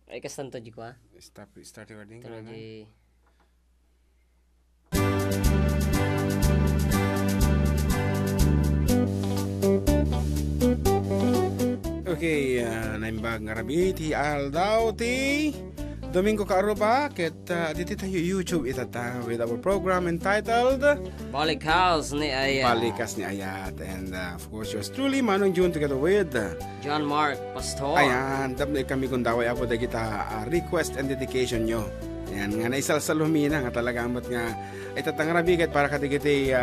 Ay kastan to jiko ha. Start recording. Okay, naimbag nga rabi ti aldaw ti Domingo Kaaruba ket dito tayo YouTube itata with our program entitled Balikas ni Ayat. Balikas ni Ayat, and of course yours truly Manong June together with John Mark Pastor. Ayan, dabnay kami kung daway apo da kita request and dedication nyo. Ayan, nga naisalsalumina nga talaga amot nga itatang rabi ket para kadigiti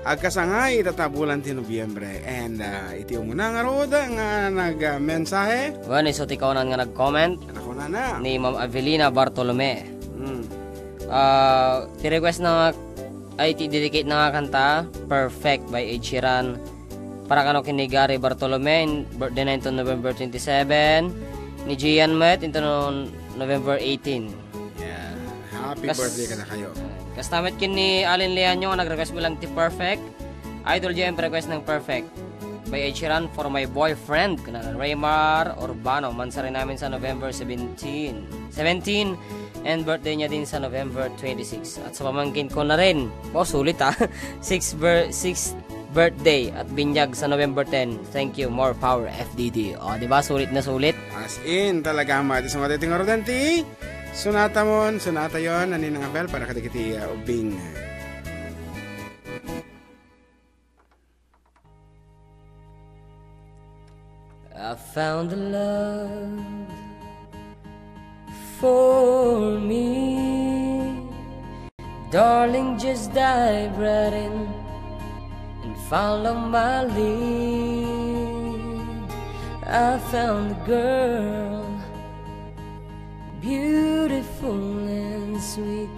agkasangay itatabulan ti Nobyembre, and iti umuna nga roda nga nagmensahe. Bueno, iso ti kaunan nga nag-comment ni Ma'am Avelina Bartolome. Ti request na ay ti dedicate na nga kanta Perfect by Ed Sheeran para kano kini Gary Bartolome, birthday na ito November 27, ni Gian Met ito November 18. Yeah, happy birthday ka na kayo. Kastamit kin ni Alin Leanyo nga nag-request mo lang ti Perfect. Idol GM request ng Perfect by Ed Sheeran for my boyfriend kana Raymar Urbano. Mansa rin namin sa November 17 and birthday niya din sa November 26. At sa pamangkin ko na rin, sulit 6th birthday at binyag sa November 10. Thank you, more power FDD. O, di ba? Sulit na sulit. As in, talaga mati sa mga dating orodenti. Sunata yon, anin nga bel para kadikiti ubing. I found a love for me, darling, just dive right in and follow my lead. I found a girl, beautiful and sweet.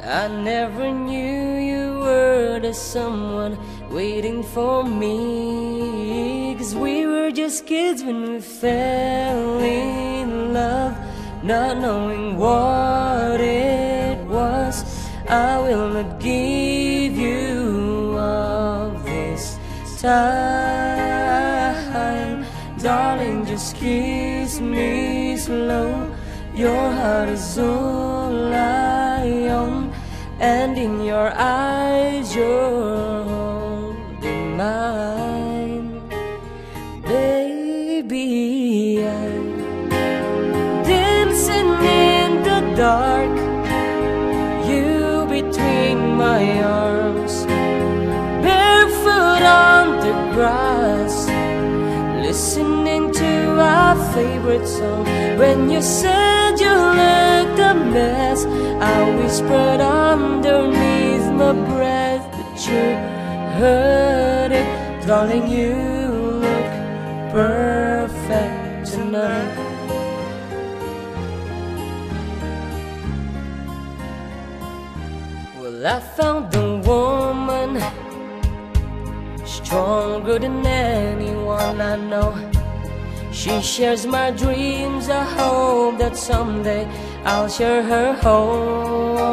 I never knew you were the someone waiting for me, 'cause we were just kids when we fell in love, not knowing what it was. I will not give you up this time, darling, just kiss me slow. Your heart is all I own, and in your eyes you're holding mine. Baby, I'm dancing in the dark, you between my arms, barefoot on the grass, listening to our favorite song. When you said you looked a mess, I whispered underneath my breath, but you heard it. Darling, you look perfect tonight. Well, I found the woman stronger than anyone I know. She shares my dreams. I hope that someday I'll share her home.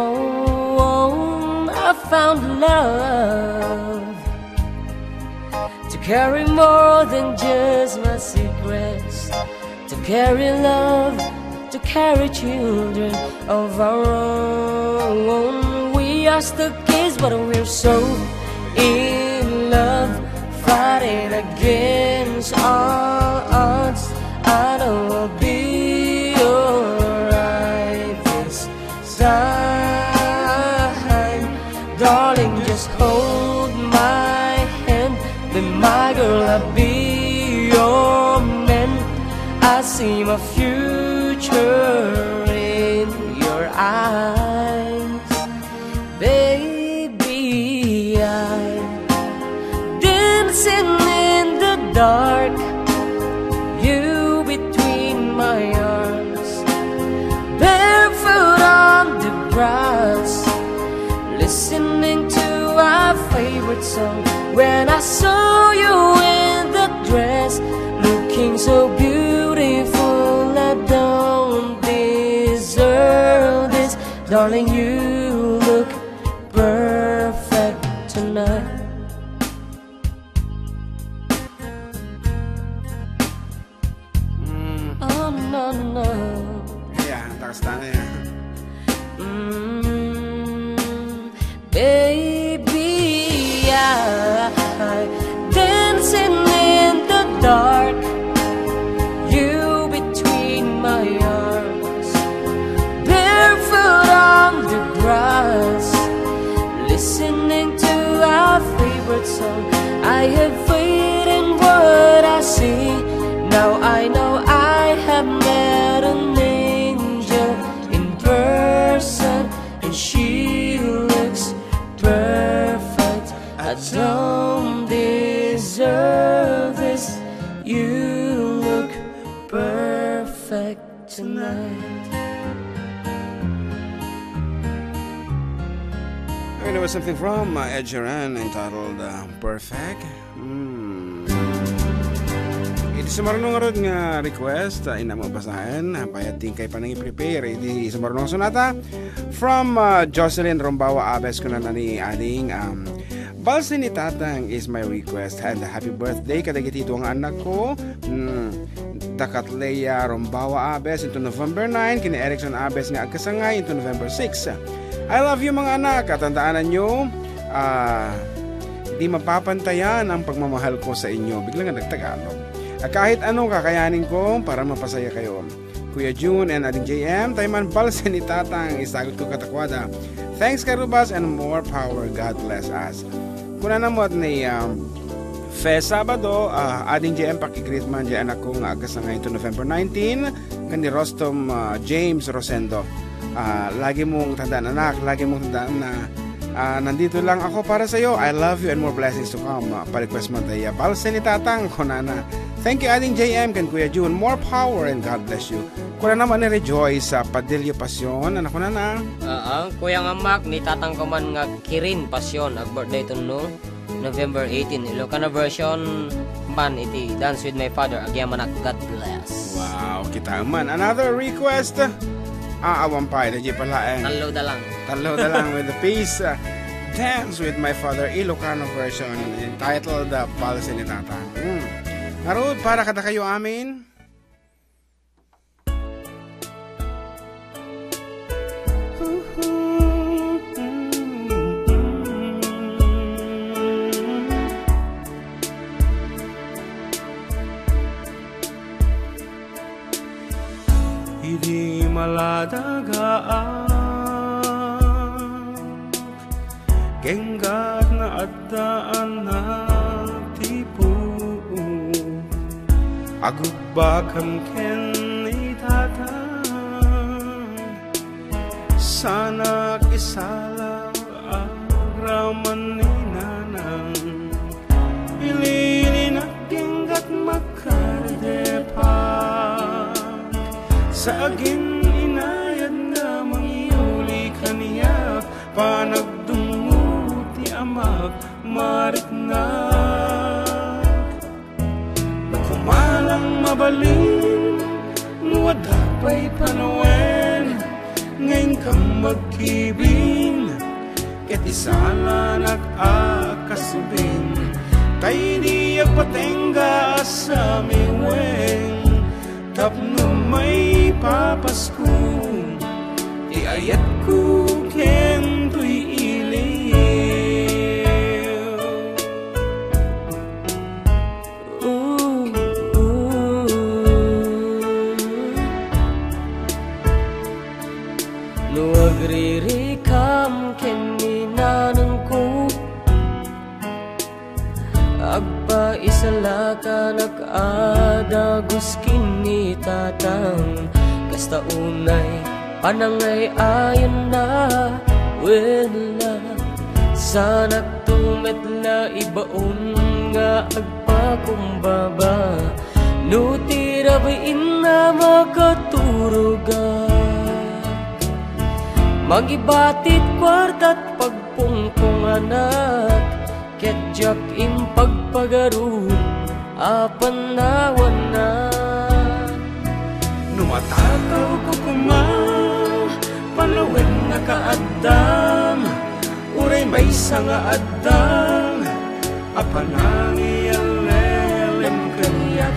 I found love to carry more than just my secrets, to carry love, to carry children of our own. We are still kids, but we're so in love, fighting against all odds. I know I'll be alright this time, darling, just hold my hand. Be my girl, I'll be your man. I see my future in your eyes. Baby, I'm dancing in the dark, you between my arms, barefoot on the grass, listening to our favorite song. When I saw you in the dress, looking so beautiful, I don't deserve this. Darling, you look perfect tonight. Oh no, no. Pakistan ya. Baby, I dancing in the dark, you between my arms, barefoot on the grass, listening to our favorite song. I have faith in what I see. Now I know I have met an angel in person, and she looks perfect. I don't deserve this. You look perfect tonight. And there was something from Ed Sheeran entitled Perfect. Iti sumarunong nga rin nga request, ina mo basahin, payating kay panang i-prepare. Iti sumarunong sunata from Jocelyn Rombawa Abes ko na ni aning balsin ni Tatang is my request, and happy birthday kadagiti ito ang anak ko, Dakat Leia Rombawa Abes into November 9, kini Erickson Abes nga agkasangay into November 6. I love you mga anak, at tandaanan nyo, di mapapantayan ang pagmamahal ko sa inyo. Biglang nga nagtagalog. Kahit anong kakayanin ko para mapasaya kayo. Kuya June and Ading JM, Tayman Balsen ni Tatang, isagot ko katakwada. Thanks Karubas and more power. God bless us. Kuna namot ni Fe Sabado, Ading JM pakigreet man dyan anak ko nga agkasangay ito November 19, kani Rostom James Rosendo. Lagi mong tandaan anak, lagi mong tandaan na nandito lang ako para sa iyo. I love you and more blessings to come. Pa-request mo tayo. Balsen ni Tatang, kunana. Thank you Ading JM, kan Kuya June. More power and God bless you. Kuna naman ni Rejoice sa Padillo Pasyon. Anak ko na. Kuya nga Mac, ni Tatang ko man nga Kirin Pasyon. Ag birthday to no, November 18. Ilocana version man iti Dance with My Father. Agyaman ak God bless. Wow, kita man. Another request. Awampay na di pala Talo da lang with the peace. Dance with My Father, Ilocano version entitled Balsen ni Tatang. Narod, para kada kayo amin. Hindi maladagaan kenggat na addaan na tipo agubakam ken ni Tatang sana isala agraman ni Nanang ilinin at kenggat makadepan sa agin inayad na mangyuli kaniyak panagdunguti amak mariknak kumalang mabalin nuwadapay panawen ngayon kang magkibin ket isala nag-akasubin tay di agpatengga sa miweng tapno may papasko iayat ko ken tuy iliw no agririkam ken ninanang ko agpa isala ka nag-adagos kini Tatang kasta unay panangay ayon na wala sanak tumetla ibaon nga agpakumbaba no tirabain na makaturuga magibatit kwartat pagpungpong anak ketjak impagpagaru apan nawan na numatakaw ko panawin na kaadam uray may sanga adang apanangi ang lelem kaniyak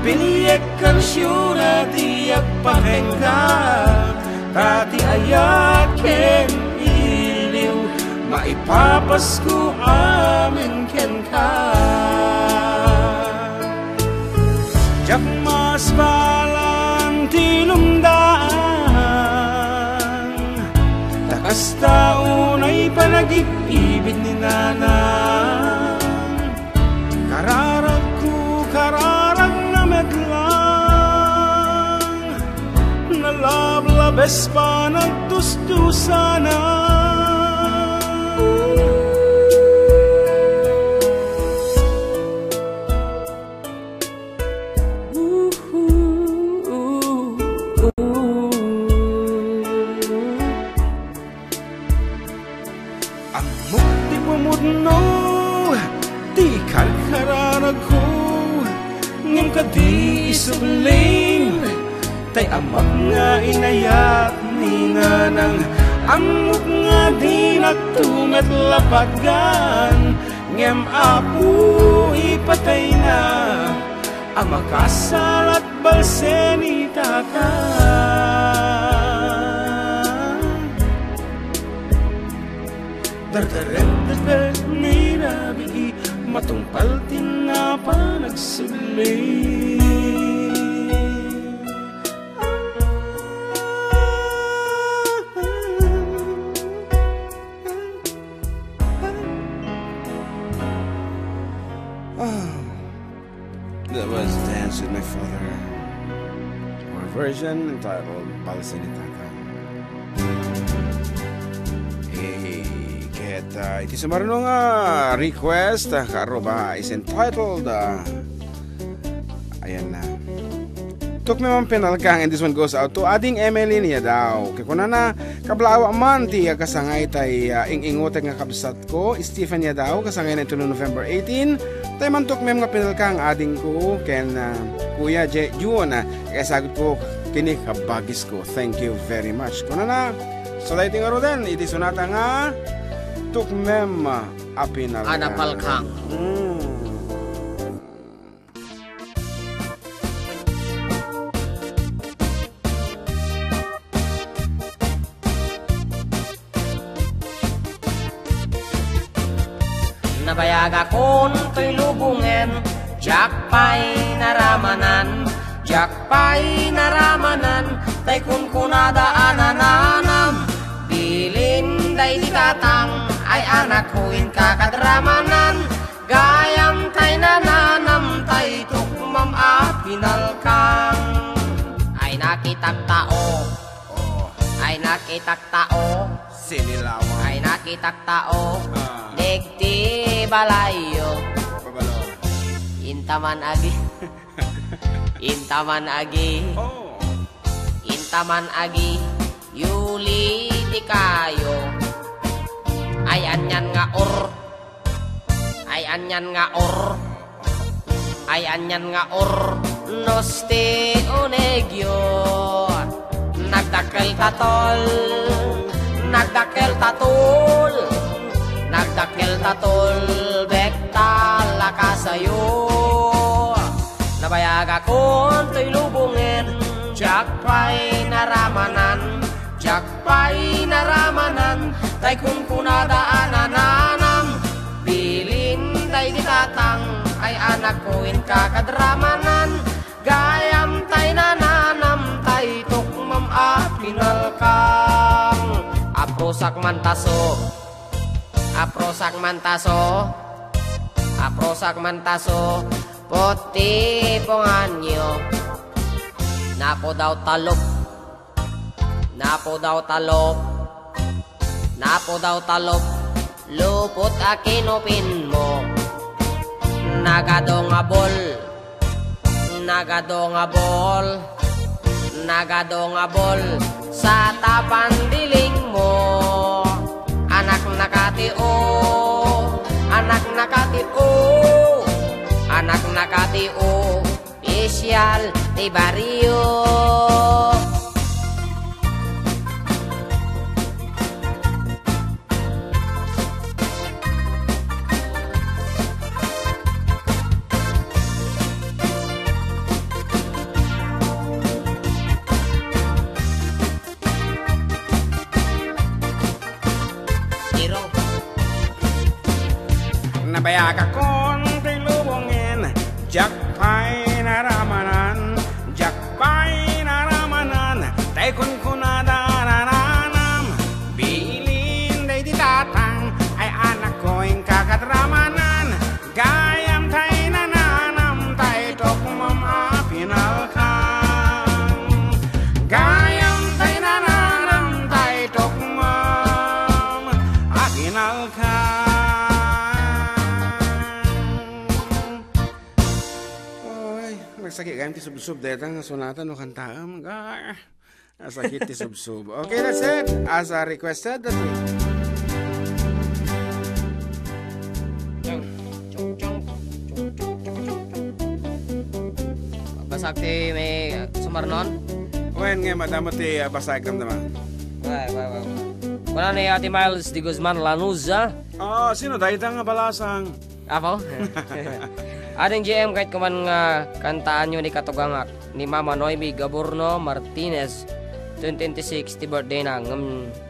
piniyek kan syura diyak pakengga tati ayaken iliw, maipapasko amin ken ka. Jak mas balang tinumdaan, takas taon ay panag-ibig ni nanang. Kararag ko, kararag na medlang, nalablabes pa nagtustusana. Kadi isubling tay amak nga inayat ni nanang, amok nga di nagtumet lapatgan, ngem apu ipatay na amakasal at balse ni tata. Dardaret ni nabi matungpal tinapa nagsubling. That was Dance with My Father, or a version entitled Balse ni Tata. Hey, kaya iti sumarunong request karo ba is entitled ayan na tuk memang penalkang, and this one goes out to ading Emily niya daw kaya kuna na kablawa man ti kasangay tay ing-ingote nga kabsat ko Stephen niya daw kasangay na ito no November 18 tay man tuk mem nga penalkang ading ko ken Kuya Juon kaya sagot ko kini kabagis ko. Thank you very much kuna na so dahil nga ro den iti sunata nga tuk mem apinalkang Anapalkang. Nabayag akon to'y lubungen, jakpay naramanan, jakpay naramanan, tay kun kunada anananam, bilin day di tatang, ay anak kuin kakadramanan, gayam tay nananam, tay tukmam apinalkang, ay nakitak tao, ay nakitak tao, sinilawan ay nakitak tao, digti balayo, intaman agi, intaman agi, intaman agi, yuli di kayo, ay anyan nga or, ay anyan nga or, ay anyan nga or, noste onegyo, nagdakkel tatol, nagdakkel tatol, nagdakkel tatol, bektal lakasayo. Nabayag akon to'y lubungin, jakpay naramanan, jakpay naramanan, tay kun kunada anananam, bilin tay di tatang, ay anak kuin kakadramanan, gayam tay nananam, tay tukmam apinalkang, aprosak mantaso, aprosak mantaso, aprosak mantaso, poti ponganyo, napo daw talop, napo daw talop, napo daw talop, lupot akinupin mo, nagadongabol, nagadongabol, nagadongabol, sa tapandiling mo, anak nakatio, anak nakatio, anak nakatio, isyal di barrio. kaya kakon to'y lubungin, jakpay naramanan, jakpay naramanan, tay kun kunadarananam, bilin day ditatang, ay anak ko'y kakadramanan, gayam tay nananam, tay tokmam apinalkang, gayam tay nananam, tay tokmam apinalkang. Sakit kan ti sub-sub detang sunatan no kantaam sakit ti sub-sub. Okay, that's it. As requested that week. Basak ti may sumarnon. Wen nga madamo ti basag kam naman. Wala ni Ate Miles de Guzman Lanuza. Sino dahil nga balasang? Ako? Ading GM kahit kuman nga kantaan nyo ni Katugangak ni Mama Noemi Gaburno Martinez 2026 ti birthday na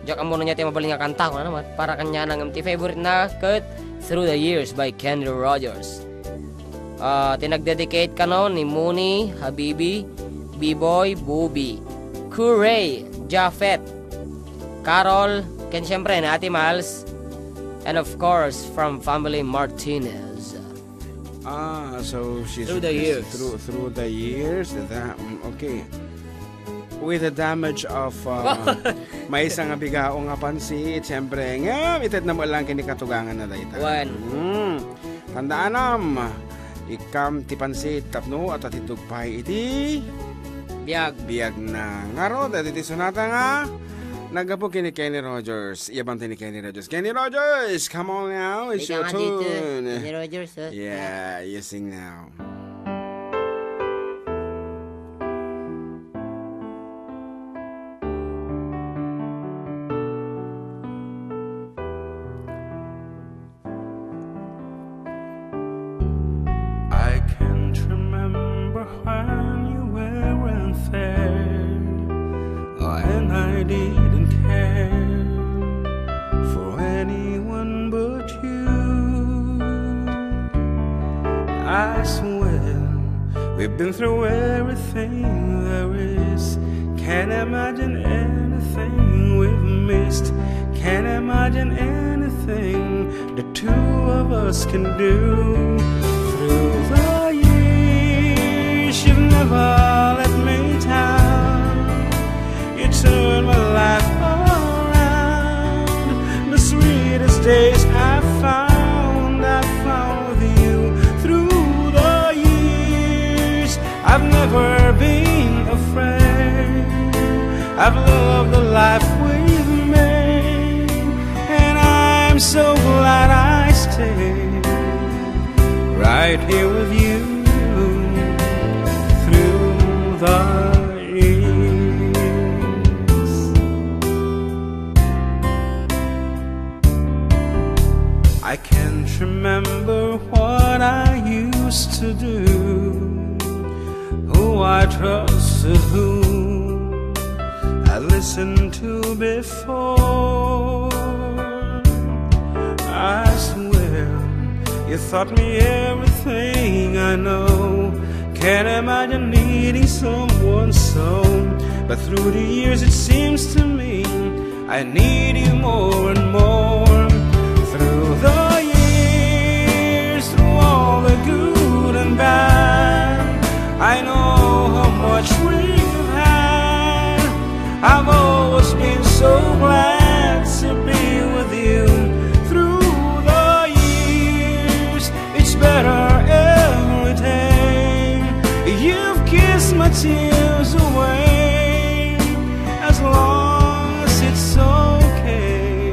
jak amo niya ti mabaling nga kanta ko na naman para kanya nang ti favorite na cut Through the Years by Kenny Rogers. Tinagdedicate ka no ni Mooney, Habibi, B-Boy, Bubi, Kuray, Jafet, Carol, ken syempre na Ate Miles, and of course from Family Martinez. So she's Through the Years. Through the years. Okay. With the damage of may isang abigao nga pansit, siyempre nga itad na mo lang kini katugangan na dayta. Tandaan ikam ti pansit tapno at atitugpay iti biag na ngaro dati ti sunata nga nagapo kini Kenny Rogers. Iyabang ni Kenny Rogers. Kenny Rogers, come on now. It's your tune. Kenny Rogers. Yeah, you sing now. I can't remember when you weren't there, and I didn't care for anyone but you. I swear we've been through everything there is. Can't imagine anything we've missed. Can't imagine anything the two of us can do. Through the years you've never let me down. You turned my life around. The sweetest days I found with you. Through the years I've never been afraid. I've loved the life we've made, and I'm so glad I stayed right here with you. Through the I can't remember what I used to do, who I trusted, who I listened to before. I swear you taught me everything I know. Can't imagine needing someone so, but through the years it seems to me I need you more and more. Through the years, through all the good and bad, I know how much we've had. I've always been so glad to be with you. Through the years, it's better every day. You've kissed my tears away. As long as it's okay,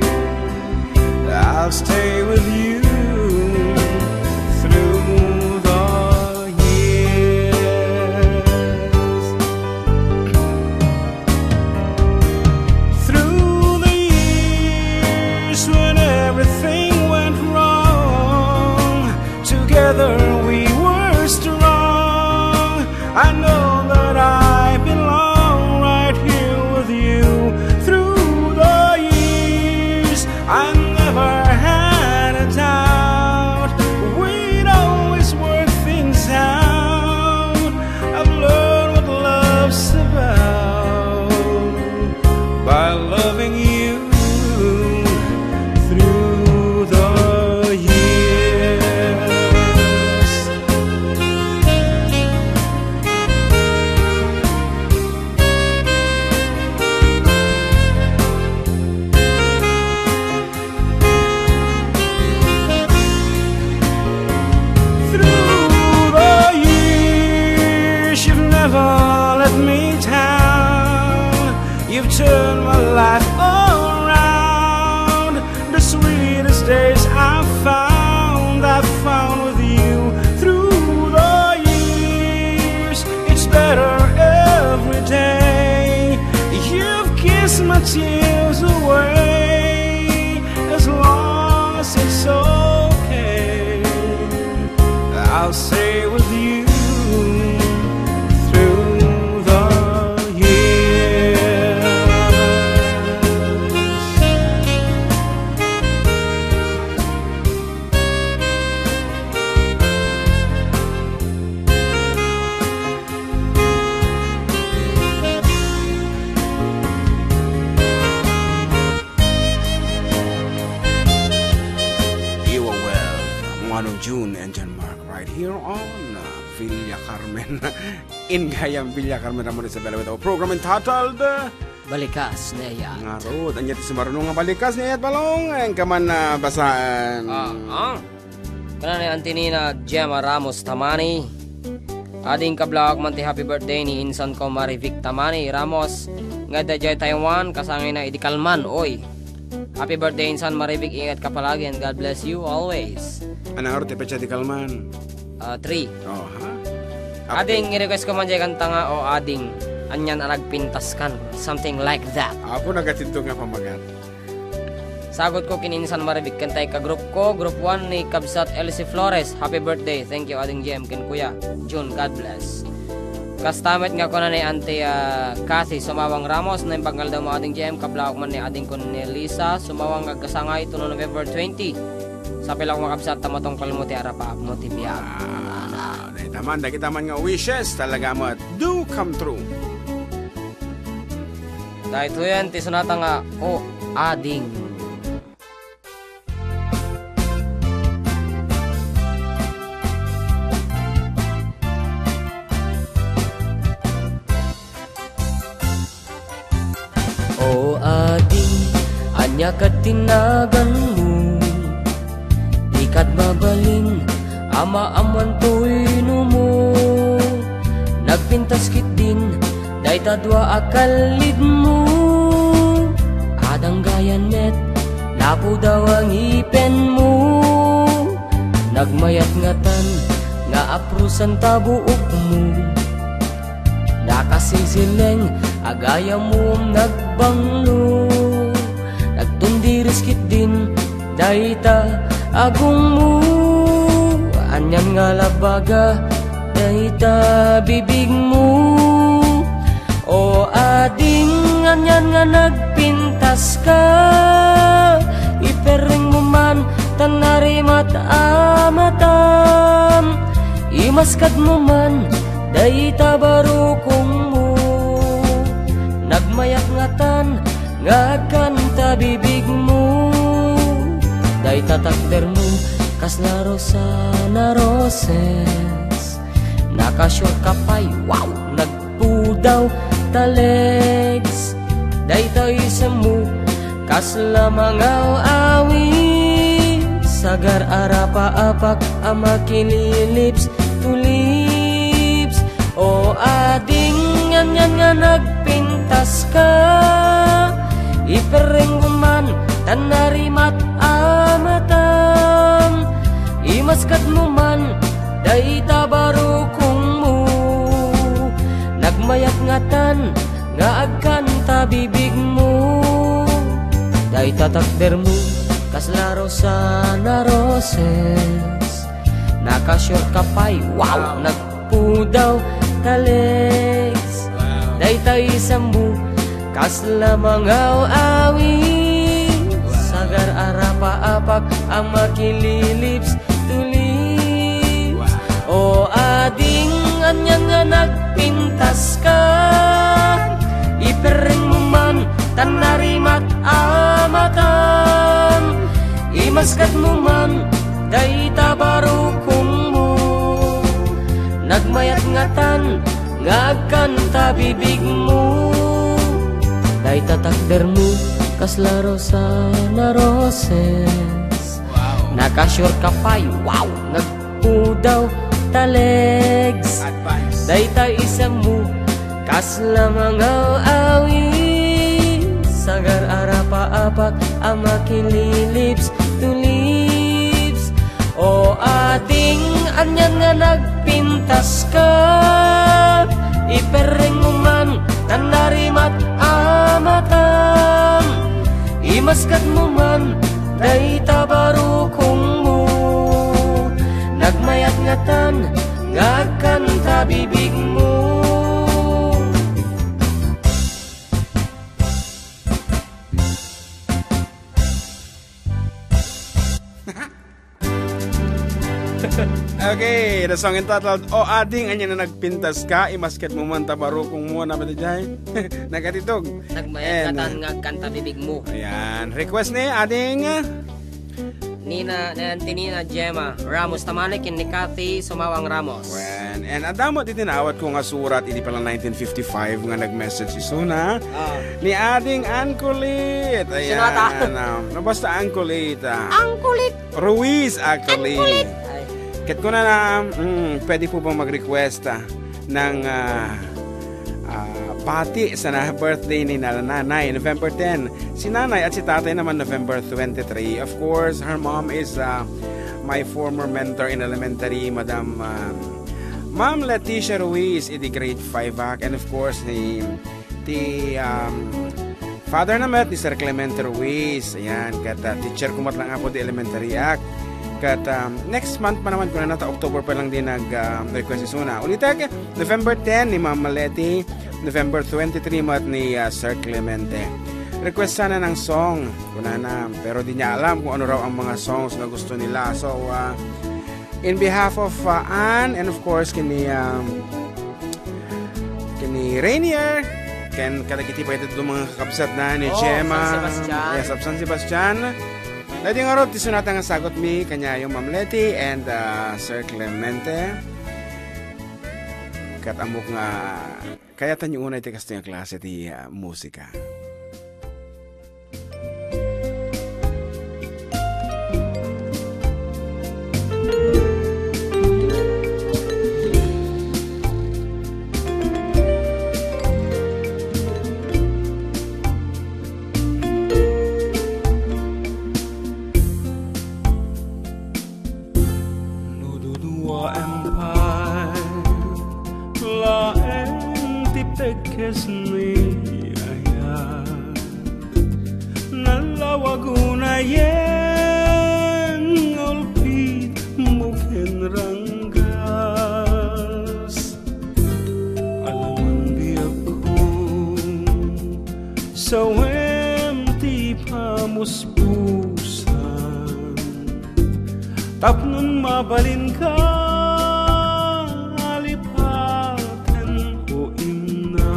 turn my life around. The sweetest days I found with you through the years. It's better every day. You've kissed my tears away. As long as it's okay, I'll stay with you through the years. You are well, Manu June and John Mark right here on Villa Carmen. In Gayam Villa Carmen Ramon Isabela with our program entitled Balikas na yan. Nga road. Anyat si marunong nga balikas niya at balong. Ang kaman na basaan. Kana ni Antinina Gemma Ramos Tamani. Ading kablawag man ti happy birthday ni Insan ko Marivic Tamani Ramos. Nga dajay Taiwan kasangay na idikalman. Oy. Happy birthday Insan Marivic. Ingat ka palagi and God bless you always. Anang arte pa siya di kalman? 3. Oh, ha? Ading i-request ko man dyan kanta nga o ading anyan ang nagpintas kan. Something like that. Ako nagatinto nga pamagat. Sagot ko kininsan Marivic kantay ka group ko. Group 1 ni Kabsat Elsie Flores. Happy birthday. Thank you ading GM ken kuya. June, God bless. Kastamet nga ko na ni Auntie Cathy Sumawang Ramos na impanggal daw mo ading GM kablawak man ni ading ko ni Lisa Sumawang agkasangay ito no November 20. Sa pilang makabsat tamatong kalmuti arapa mo tibiyag. Dahil taman, dahil taman nga wishes talaga mo at do come true. Dahil ito yan, tisunata nga o ading. O ading, anya ka tinagan mo. Ikat mabalin, ama aman to'y numo. Nagpintas kit din, dahi tadwa akalid mo. Adang gayanet, lapo daw ang ipen mo. Nagmayat ngatan, nga aprusan tabuok mo. Nakasisileng, agaya mo nagbanglo. Nagtundiris kit din, dahi ta agong mo. Anyan nga labaga dahita bibig mo. O ading anyan nga nagpintas ka. Ipering mo man tanarimat amatam. Imaskad mo man dahita barukong mo. Nagmayak ngatan nga kanta bibig mo. Day tatakder mo, kas na rosa na roses. Nakashort ka pa'y, wow, nagpudaw talegs. Day tayo sa mo, kas lamangaw awi. Sagar arapa-apak, amakililips to lips. O ading, yan nga nagpintas ka. Ipereng man, tanarimat amatam. Imaskat mo man, dahi tabarukong mo. Nagmayat ngatan, nga agkanta bibig mo. Dahi tatakder mo, kaslaro sa na roses. Nakashort ka pa'y, wow, nagpudaw kalegs. Dahi tayo sambu, kaslamangaw awi. Sagar arapa-apak ang makililips to lips. O ading anyan nga nagpintas ka. Ipereng mo man tanarimat amatam. Imaskat mo man dahi tabarukong mo. Nagmayat ngatan nga agkanta bibig mo. Dahi tatakder mo kaslaro sa na roses. Nakashort ka pa'y, wow, nagpudaw talegs. Dahi ta isa mo, kasla mga awi. apak ang makililips to lips. O ading anyan nga nagpintas ka, ipereng mo man nanarimat amatan, imaskat mo man day tabarukong mo, nagmayat ngatan ngagkanta bibig mo. Okay, the song entitled O Ading Anya na Nagpintas Ka, imasket mo man tabarukong mo na matijay. Nagatitog. Nagmayat ngatan ngagkanta bibig mo. Ayan, request ni Ading Nina Gemma Ramos Tamalik ni Cathy Sumawang Ramos. And adamo dito naawat ko nga surat, hindi pala 1955 nga nag-message si Suna. Ni Ading Ankulit. Ayan. Sinata? Basta Ankulit. Angkulit. Ruiz actually. Ankulit. Kat ko na pwede po bang mag-request ng pati sa birthday ni nanay, November 10. Si nanay at si tatay naman November 23. Of course, her mom is my former mentor in elementary, Ma'am Leticia Ruiz, in the grade 5 and of course, the father naman ni Sir Clemente Ruiz. Ayan, kata teacher kumat lang ako di elementary act. Kat next month pa naman kung na October pa lang din nag-request si Suna. Ulitin, November 10 ni Ma'am Maleti, November 23 mat ni Sir Clemente. Request sana ng song, pero di niya alam kung ano raw ang mga songs na gusto nila. So, in behalf of Anne and of course kini Rainier, kadagiti pa ito mga kakabsat na ni Gemma, yes, San Sebastian. Lati nga ro, tisunata nga sagot mi kanya yung Ma'am Leti and Sir Clemente. Katamok nga, kaya tanyo unay ti kasto yung klase ti musika. Tapnon mabalin ka, lipaten o imnas,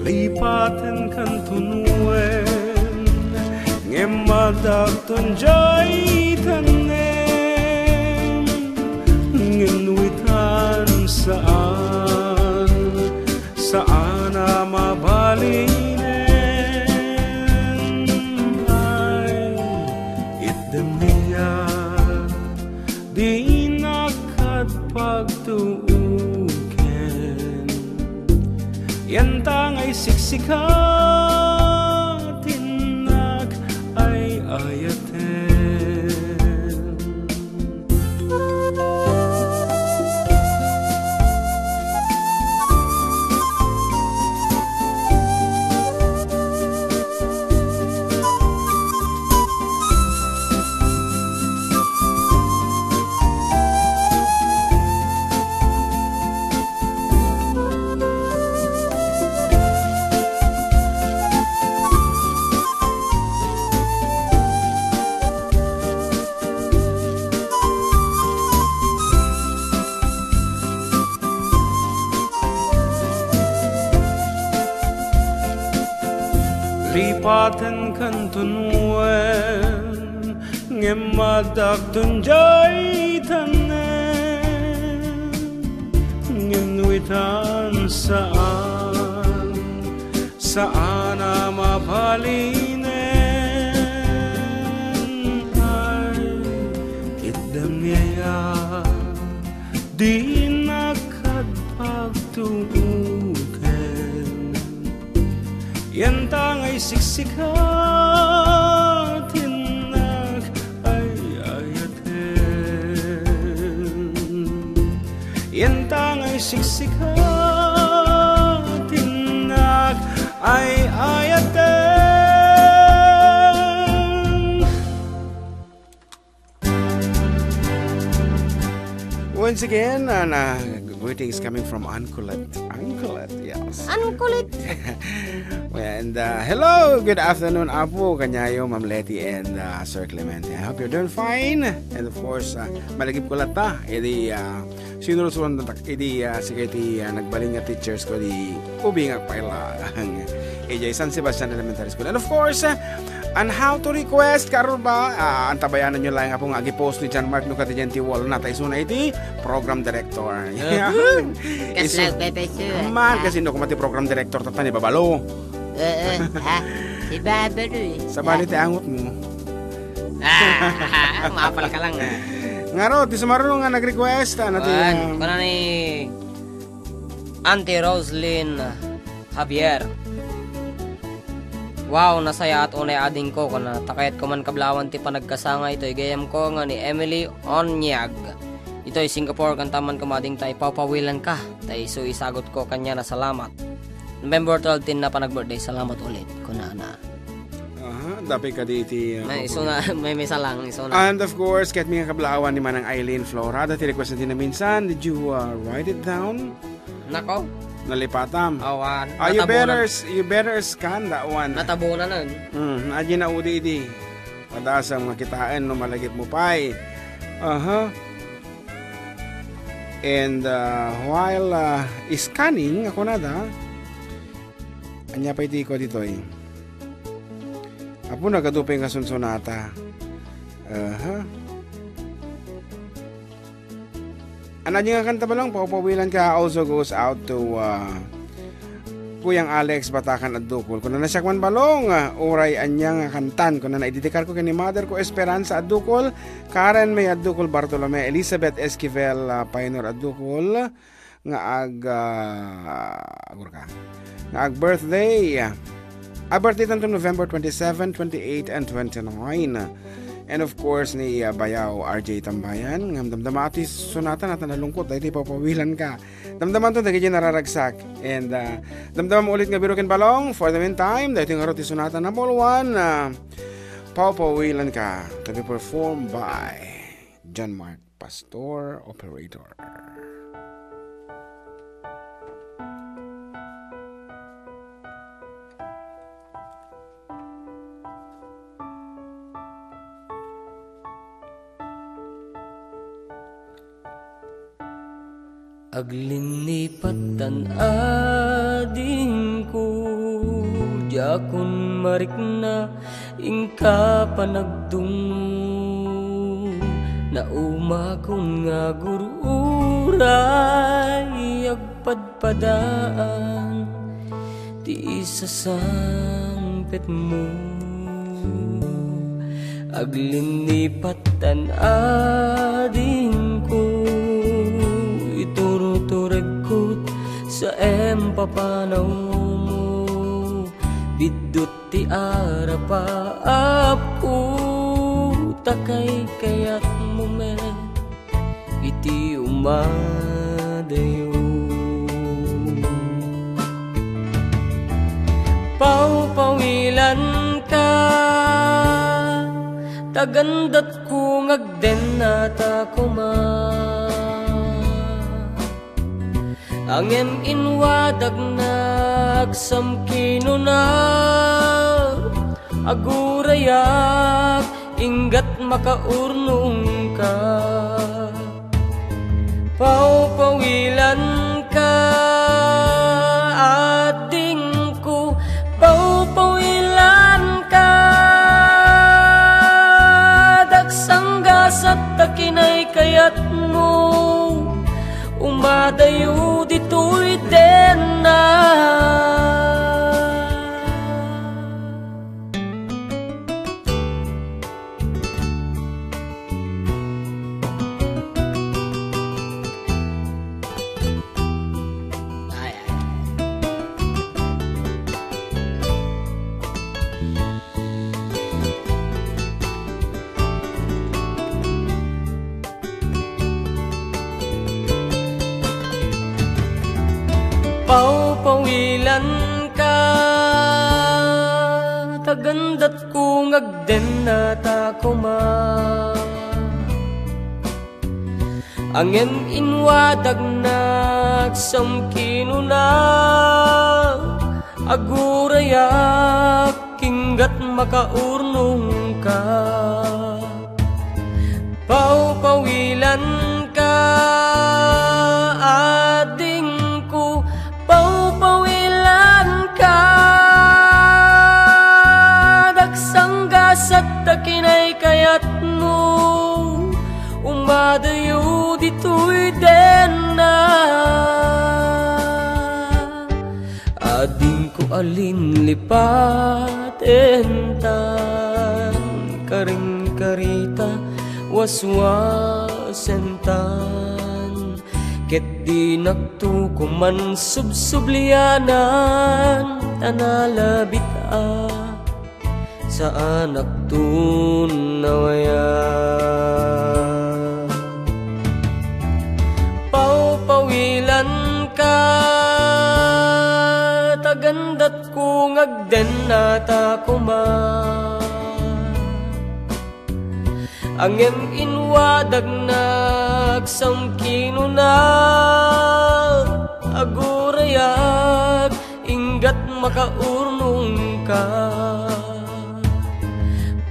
lipaten kan tunuen, ngemadagton jay tanem, ngenwitan saan na mabalin. Di nakatpagtuuken, yan tangay siksikatin nak ay ayaten. Lipaten kan tunuen, ngemadagton jay tanen, ngenwitan saan na mapalinen, ay itdam niya di nakatpagtuuken. Yan tangay siksika tinak ay ayaten. Yan tangay siksika tinak ay ayaten. Once again, greetings coming from Ancolet. Ancolet, yes. Anong kulit? And hello, good afternoon, Apo, Kanyayo, Ma'am Letty, and Sir Clemente. I hope you're doing fine. And of course, malagip ko lata. Sinurusuran na sige nagbaling nga teachers ko di ubing ang paila ang San Sebastian Elementary School. And of course, on how to request karon ba antabayanan nyo lang nga agi-post ni John Mark no Kadiyenti Wall na tayo suna iti program director. Kasi nagpepeso. Man kasi no kumati program director tata ni Babalo. Si Babalo eh. Sa balit angot mo. Mapal ka lang. Ngaro, ti sumarunong nga nag-request Kuna ni Auntie Roslyn Javier. Wow, nasaya at unay ading ko kuna takayat ko man kablawan ti panagkasanga ito igayam ko nga ni Emily Onyag. Ito ay Singapore kantaman kumading tay papawilan ka. Tay so isagot ko kanya na salamat. November 12 na panag-birthday, salamat ulit kuna na. Dapat ka diti. May misa lang, iso na. And of course, kahit mga kablawan ni Manang Eileen Flora, dati request natin na minsan, did you write it down? Nako. Nalipatam. Awan. You better scan that one. Natabunan nun. Adyo na udi di. Padasa mga kitaan no malagip mo pa'y. And while scanning, ako na da, anya pa iti ko dito eh. Apo nagadupay nga sunsonata. Anadyo nga kanta ba lang, paupawilan ka also goes out to Kuyang Alex Batakan at Dukol. Kung na nasyakman balong, uray anyang kantan. Kung na naididikar ko kani mother ko Esperanza at Dukol, Karen May at Dukol, Bartolome, Elizabeth Esquivel, Pioneer at Dukol, nga ag birthday. Birthday tanto November 27, 28, and 29. And of course, ni Bayaw RJ Tambayan. Damdama ati sunatan at nalungkot. Dahil papawilan ka. Damdaman to, dahil nararagsak. And damdaman mo ulit nga birukin balong. For the meantime, dahil yung arot sunatan na ball 1. Papawilan ka. To be performed by John Mark Pastor, Operator. Aglinipat tan ading ko jakun marik na ingka panagdungo na umakon nga gururay agpadpadaan ti isa sampet mo. Aglinipat tan ading ko tureg-tureg sa empapanaw mo bidut ti arapaap ko takay kayat mo men iti umadayo paupawilan ka tagandat ko ngagden nata kuman angem inwadag nagsamkino na agurayak inggat makaurnong ka paupawilan ka ating ko paupawilan ka dagsanggasat takinay kayat mo umadayo dito'y den na Paupawilan ka, tagandat kong agden na takuma. Angem inwadag nagsamkinuna, agurayak kinggat makaurnong ka. Paupawilan ka, ading ko, paupawilan ka. Dagsanggasat takinay kayat mo, umadayo dito'y den na. Ading ko alin lipat entan, karing karita waswasentan. Ket di nagtukuman subsublianan, tanalabit sa anak tunawaya. Paupawilan ka, tagandat kong agden na takuma. Angem inwadag nagsamkinuna, agurayak inggat makaurnong ka.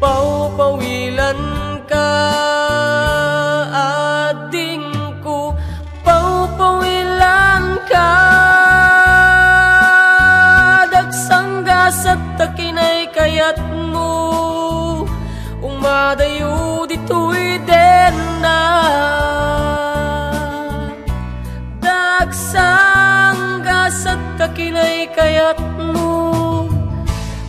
Paupawilan ka, ading ko, paupawilan ka. Dagsanggasat takinay kayat mo, umadayo dito'y den na. Dagsanggasat takinay kayat mo,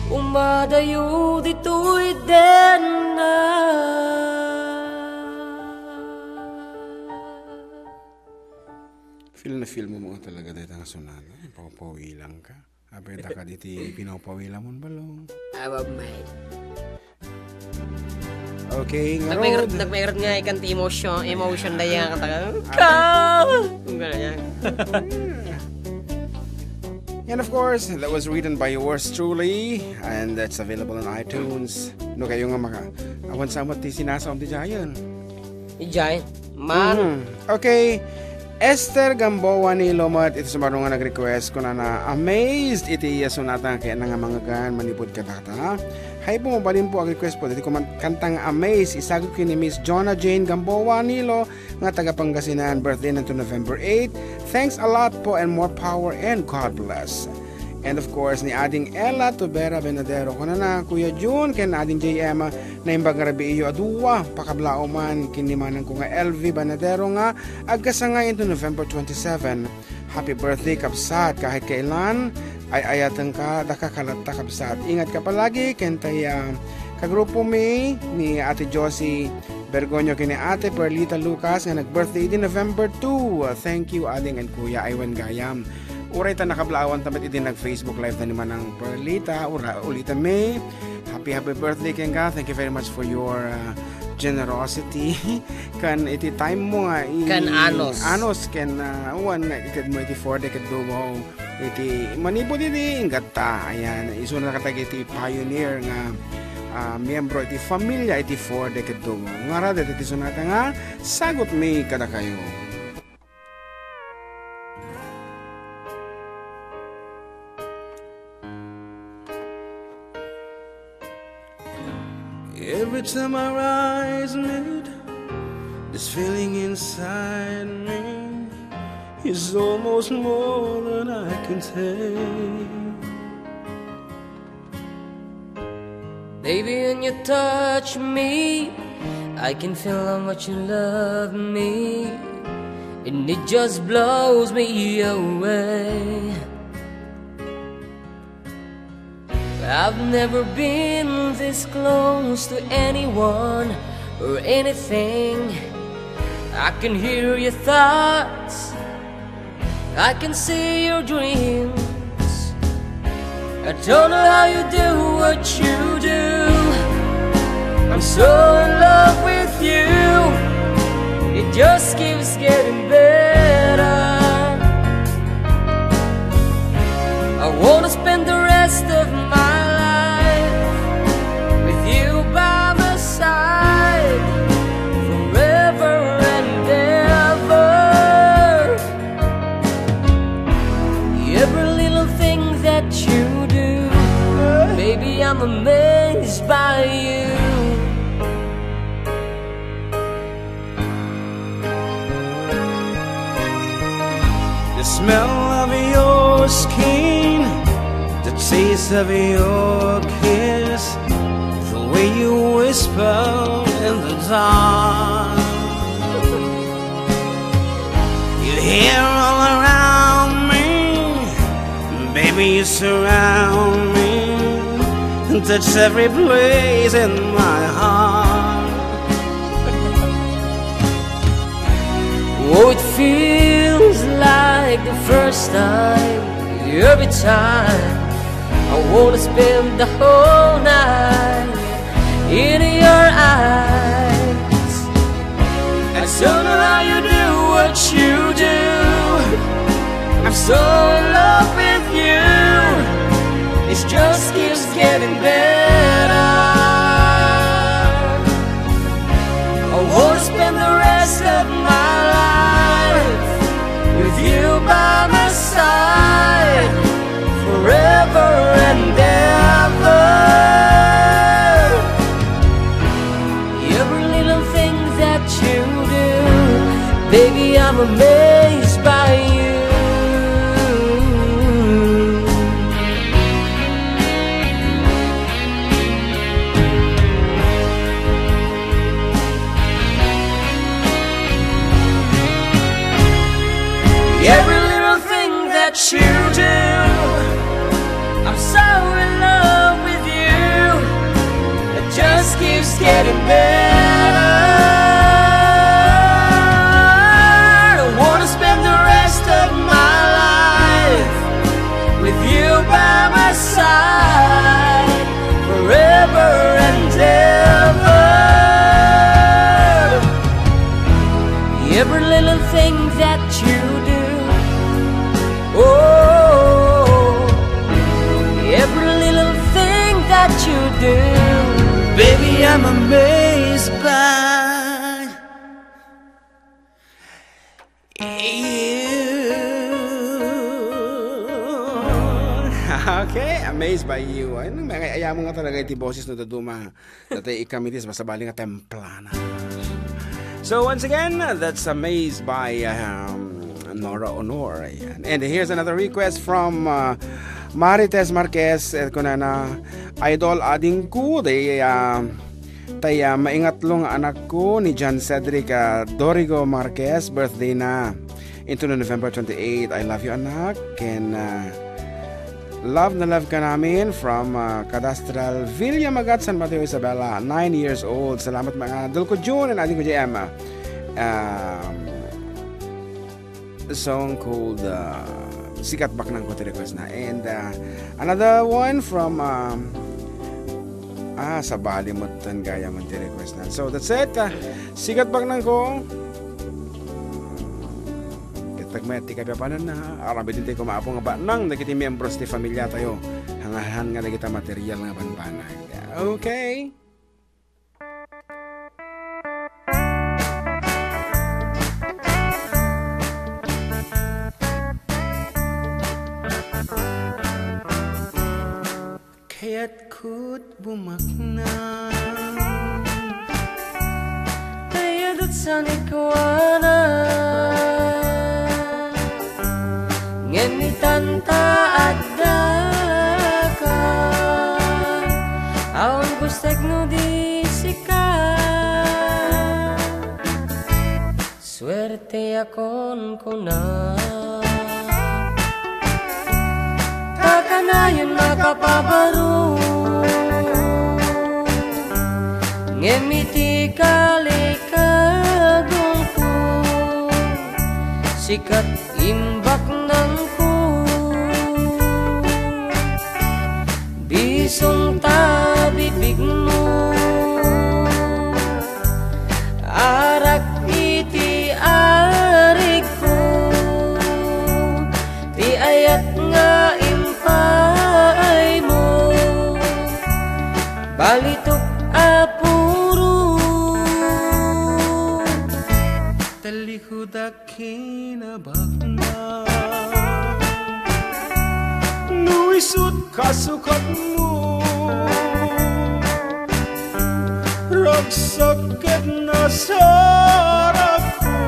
umadayo dito'y den na. Feel na feel mo mga talaga dahil ang sunan. Paupawilang ka. Abeda ka dito pinaupawilang mo balong. Abamay. Okay, nga road. Nagmayroon nga ikan emotion na yan. Ka! Kung gano'n yan. And of course, that was written by yours truly, and that's available on iTunes. No kayo nga awan sa ti sinasaw ti Jayan. Ijay, man. Okay, Esther Gamboa ni Lomat, ito sa marunong nga nag-request ko na amazed iti yasunata kaya nga mga gan manipod ka tata. Hay po mabalin po ang request po dito ko kantang amazed isagot ko ni Miss Jonah Jane Gamboa Nilo nga taga Pangasinan, birthday nito November 8. Thanks a lot po and more power and God bless. And of course ni ading Ella Tubera Benadero ko na Kuya June ken ading JM na imbag rabi iyo aduwa pakablao man kinimanan ko nga LV Benadero nga agkasangay into November 27. Happy birthday kapsat kahit kailan ay ayatan ka dakakalata kapsat. Ingat ka palagi kentay kagrupo mi ni Ate Josie Bergonyo kini Ate Perlita Lucas nga nag-birthday din November 2. Thank you ading and Kuya Iwan Gayam. Uray ta nakablaawan tamat idin nag-Facebook live na naman ng Perlita. Ulita May. Happy birthday Kenga. Thank you very much for your generosity. Kan iti time mo nga kan anos ken one nga ikad mo iti 4 decade mo iti manipod iti ingata. Ayan iso na katag iti pioneer nga miyembro iti familia iti 4 decade mo. Ngara dati iti sunata nga sagot mi kada kayo. Every time our eyes meet, this feeling inside me is almost more than I can take. Baby, when you touch me, I can feel how much you love me, and it just blows me away. I've never been this close to anyone or anything. I can hear your thoughts, I can see your dreams. I don't know how you do what you do. I'm so in love with you. It just keeps getting better. spend the rest of my life with you by my side forever and ever. Every little thing that you do, baby, I'm amazed by you. The smell of your skin, the taste of your kiss, the way you whisper in the dark. You're here all around me, baby, you surround me and touch every place in my heart. Oh, it feels like the first time. Every time I wanna spend the whole night in your eyes. I don't know how you do what you do. I'm so in love with you. It just keeps getting better. I wanna spend the rest of my life with you by my side forever and ever. Every little thing that you do, baby, I'm amazed by you. Every little thing that you do, I'm so in love with you. It just keeps getting better. I wanna spend the rest of my life with you by my side forever and ever. Every little thing that you do, oh, every little thing that you do, Baby, I'm amazed by you. Okay, amazed by you. Ay, ayaw mo nga talaga iti boses na duduma. Dati ikamitis, masabali nga templana. So once again, that's Amazed by Nora Honor. Ayan. And here's another request from Marites Marquez. Kunana, idol ading ko. Tay maingatlong anak ko ni John Cedric Dorigo Marquez. Birthday na. Into November 28. I love you, anak. And love na love ka namin from Cadastral Villa Magat, San Mateo, Isabela, 9 years old. Salamat mga idol ko June and ating ko JM. A song called Sikat Bak ng Kote request na. And another one from sa Bali mo tan gaya mo request na. So that's it. Sikat Bak ng ko. Tagmeti ka pa na arabi din tayo kumaapong nga ba nang nagiti membros ti familia tayo hangahan nga nagita material nga banbanag. Okay. Kaya't ko't bumakna ayadot sa nikwana Ngenitanta adda ka awan gustek no di sika suerte akon kuna takanayon makapabaru ngemiti kali kagungku sikat imbak nangku bisong tabibigmu arak iti ariku ti ayat nga impar Balitok apuro talikod akinabakna nuisut kasukat mo ragsakit na sarap ko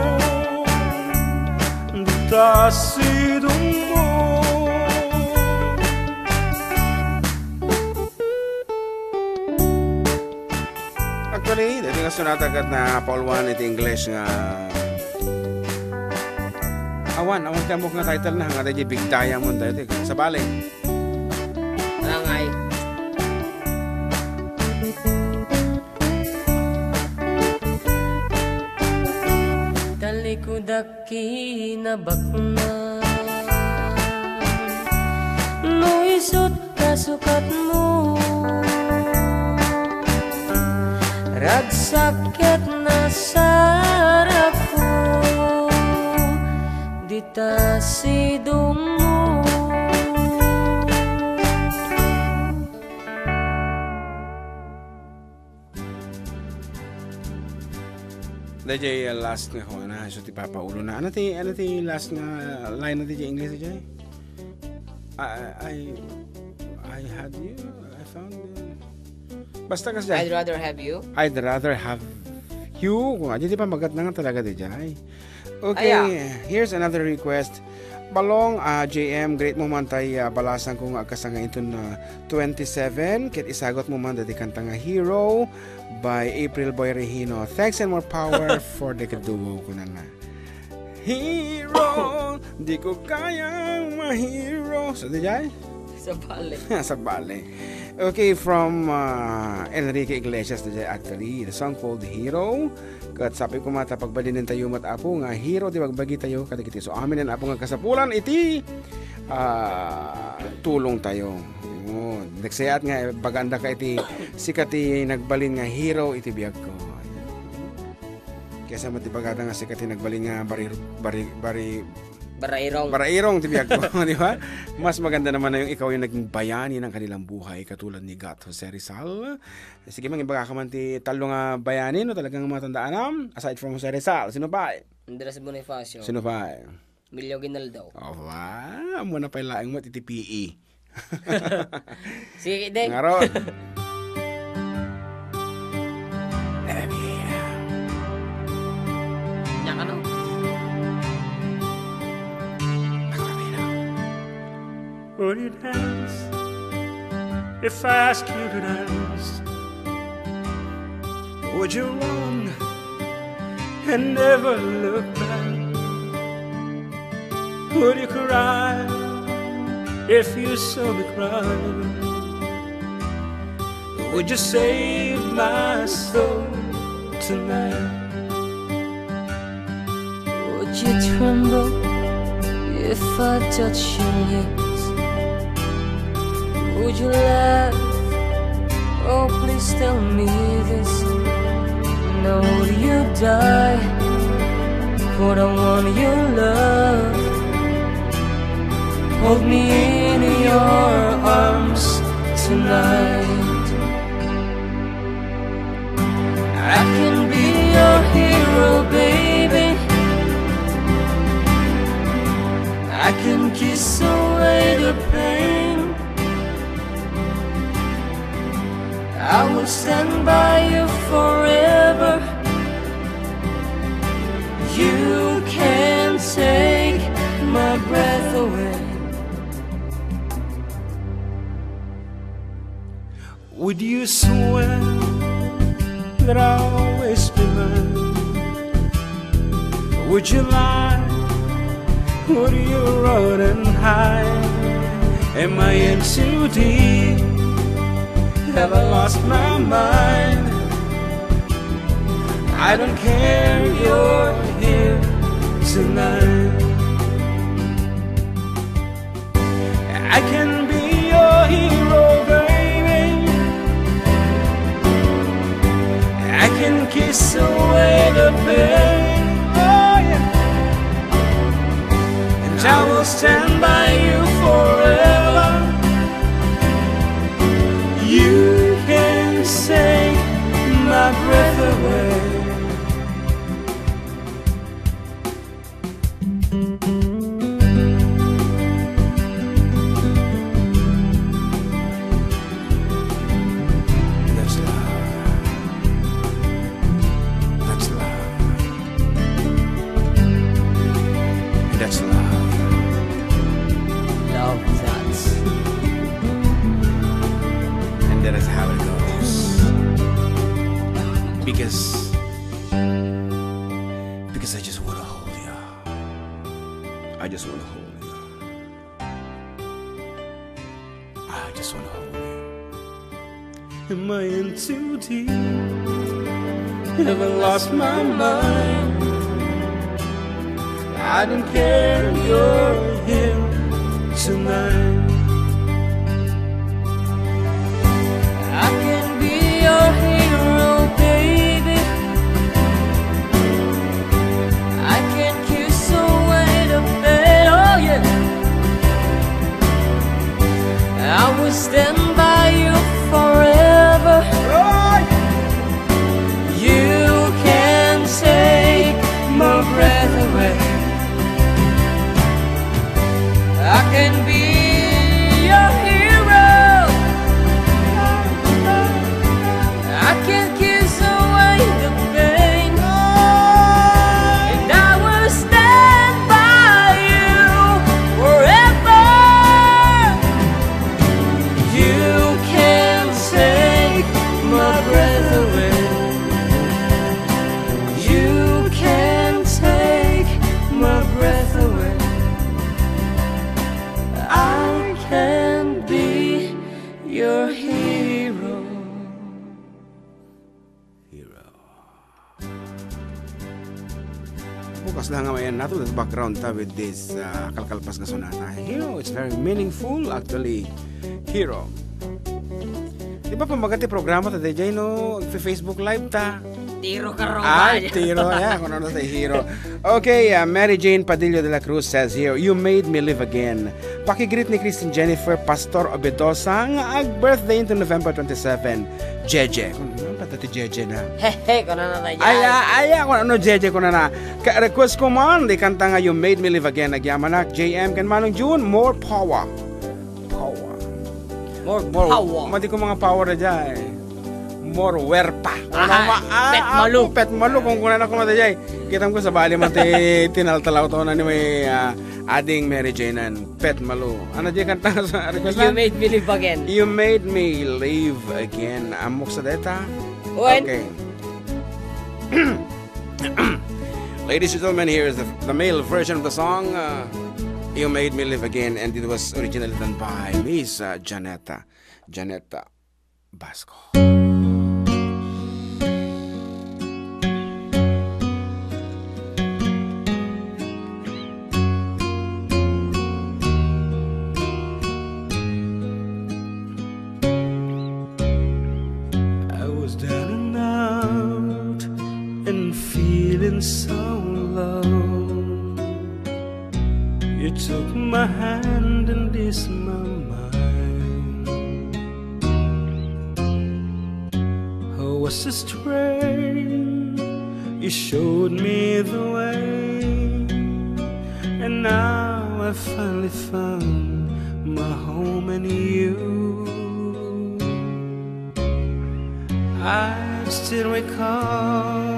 ditasidong mo. Actually, dito nga sunatagat na Paul 1 iti English nga awan kamok nga title na nga dito Big Diamond dito sa balik. Rangay. Talikod akinabakna luisot kasukat mo ragsakit na sarap ko ditasidong mo. DJ last nga ko na so ti papaulo na. Ano ti last nga line na ti English DJ? I had you. I found you. Basta kasi I'd rather have you. I'd rather have you. Kung di pa magat na nga talaga DJ. Okay, here's another request. Balong JM great mo man tay balasan kung agkasanga ito na 27 kit isagot mo man dati kanta nga Hero by April Boy Regino. Thanks and more power for the kaduo ko na nga. Hero, di ko kayang ma-hero. So di jay? Sa bale. Sa bale. Okay, from Enrique Iglesias di jay actually. The song called Hero. Kat sabi ko mata pagbalinin tayo mat apo nga hero di magbagi tayo kadikiti. So amin ang apo nga kasapulan iti tulong tayo. Nagsayat nga baganda ka iti sikati nagbalin nga hero iti biyag ko. Kesa matibagada nga sikati nagbalin nga barairong ti biyag ko, di ba? Mas maganda naman na yung ikaw yung naging bayani ng kanilang buhay katulad ni Gat Jose Rizal. Sige mang ibaga ka man ti talo nga bayani no talagang matandaan aside from Jose Rizal. Sino pa? Andres Bonifacio. Sino pa? Emilio Ginaldo. Oh, wow. Muna pa ilaing mo iti PE. Sige, Deng. Ngaron. Nya ka no? Would you dance if I ask you to dance? Would you run and never look back? Would you cry if you saw me cry? Would you save my soul tonight? Would you tremble if I touch your lips? Would you laugh? Oh, please tell me this. No, would you die for the one you love? Hold me in your arms tonight. I can be your hero, baby. I can kiss away the pain. I will stand by you forever. You can't take my breath away. Would you swear that I'll always be mine? Would you lie? Would you run and hide? Am I in too deep? Have I lost my mind? I don't care, you're here tonight. I can be your hero, baby. I can kiss away the pain. Oh yeah. And I will stand by you forever. You can just want to hold you. I just want to hold you. Am I in too deep? Have I lost my mind? I don't care if you're here tonight. I can be your hero, baby. I can kiss away the pain, oh yeah. I will stand by you forever. You can take my breath away. I can be your hero. I can kiss away the pain, and I will stand by you forever. You can take my breath away. You can take my breath away. I can be your hero. Bukas lang nga mayan nato sa background ta with this kalkalpas nga sonata. Hero, it's very meaningful actually. Hero. Di ba pamagati programa ta DJ no? Facebook live ta. Tiro ka ron. Ay, tiro. Yeah, kung ano sa hero. Okay, Mary Jane Padilla de la Cruz says here, you made me live again. Pakigreet ni Christine Jennifer Pastor Obedosa nga ag-birthday into November 27. Jeje. Kung ano pa ito Jeje na? Hehe, kung ano tayo dyan. Aya, kung ano Jeje ko na na. Request ko man, di kanta nga you made me live again. Nagyamanak, JM, kan Manong June, more power. Power. More power. Mati ko mga power na dyan. More werpa. Pet malu. Pet malu kung kunan ako matayay. Kitam ko sa bali mati tinaltalaw to na ni may ading Mary Jane Pet malu. Ano di kanta sa request You lang? made me live again. You made me live again. Amok sa deta. When? Okay. Ladies and gentlemen, here is the male version of the song. You made me live again, and it was originally done by Miss Janetta Basco. So low, you took my hand and eased my mind. Oh, was a strain, you showed me the way, and now I finally found my home in you. I still recall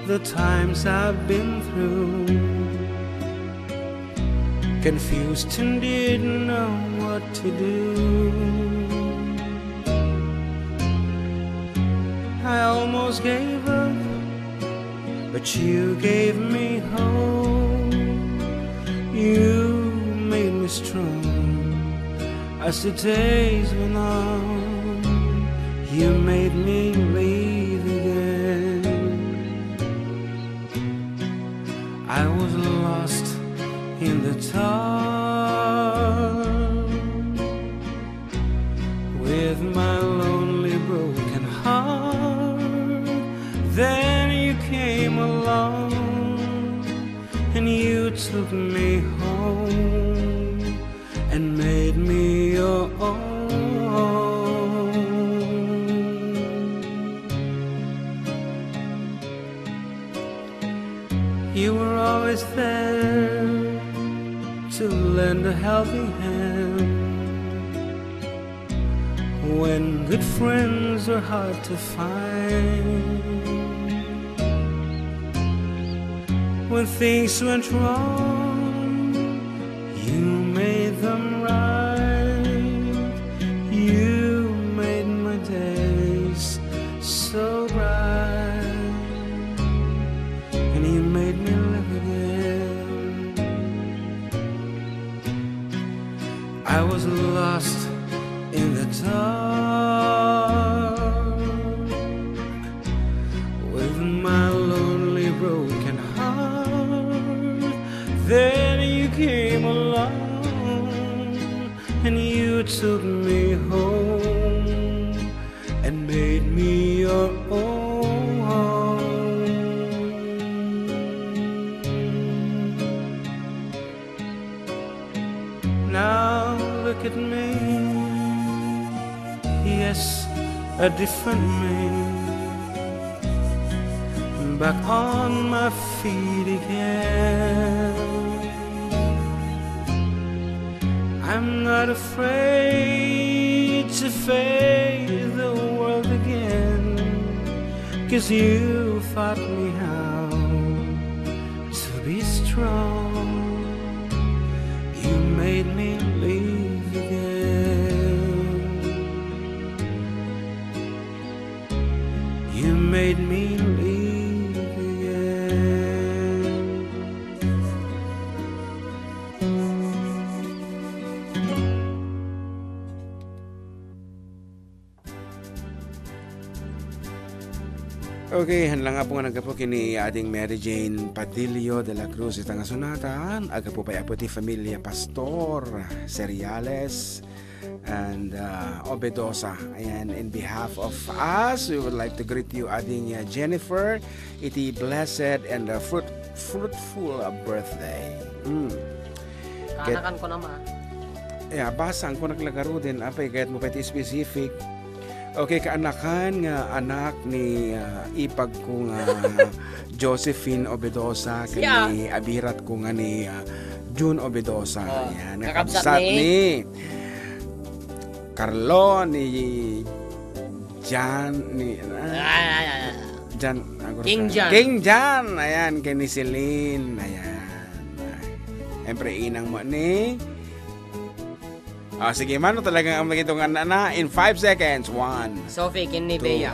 the times I've been through, confused and didn't know what to do. I almost gave up, but you gave me hope. You made me strong as the days went on. You made me leave again. I was lost in the dark with my lonely broken heart. Then you came along and you took me home and made me your own. You were always there to lend a helping hand when good friends are hard to find. When things went wrong, you made them right. You made my days so bright, and you made me live again. was lost in the dark with my lonely broken heart. Then you came along and you took me home and made me your own. Now look at me, yes, a different me, back on my feet again. I'm not afraid to face the world again, 'cause you taught me how to be strong. You made me live again. You made me live again. Okay, hanlang nga po nga nagkapo kini ating Mary Jane Padillo de la Cruz itang sunatan. Aga po pa ti Familia Pastor, Cereales, and Obedosa. Ayan, in behalf of us, we would like to greet you ating Jennifer, iti blessed and fruitful birthday. Kanakan ko naman. Yeah, basang ko naglagaro din. Apay, kahit mo pati specific. Okay, kaanakan nga anak ni ipag ko nga Josephine Obedosa, kani abirat ko nga ni June Obedosa. Yan, nakabsat ni Carlo, ni Jan, ni Jan, King Jan, ayan, kay ni Celine, ayan. Siyempre, inang mo ni sige, mano talagang ang magitong na in 5 seconds. 1, Sophie, kini Bea.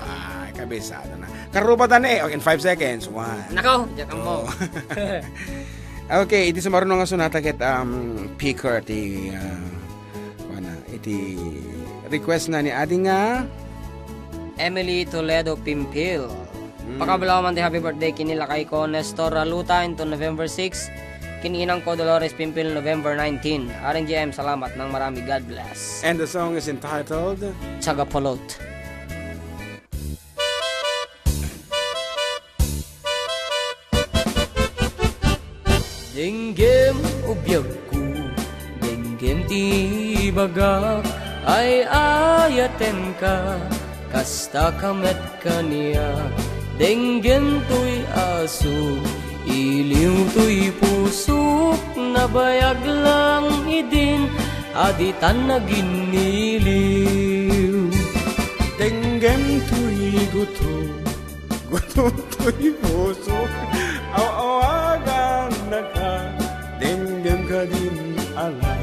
Kabisado na. Karupatan eh. Okay, in 5 seconds. 1. Nakaw, diyan mo. Okay, iti sumarunong nga sunata ket picker ti iti request na ni ading nga Emily Toledo Pimpil. Pakabalaw man ti happy birthday kinila kay ko Nestor Raluta into November 6. Kininang ko Dolores Pimpil November 19. Aring GM, salamat ng marami. God bless. And the song is entitled Tsagapolot. Denggem ubiyag ko, denggem ti baga, ay ayaten ka, kasta kamet kaniya. Denggem to'y aso, iliw to'y pusok, nabayag lang idin, aditan na giniliw. Denggem to'y gutom, gutom to'y puso, awagan na ka, denggem ka din alay.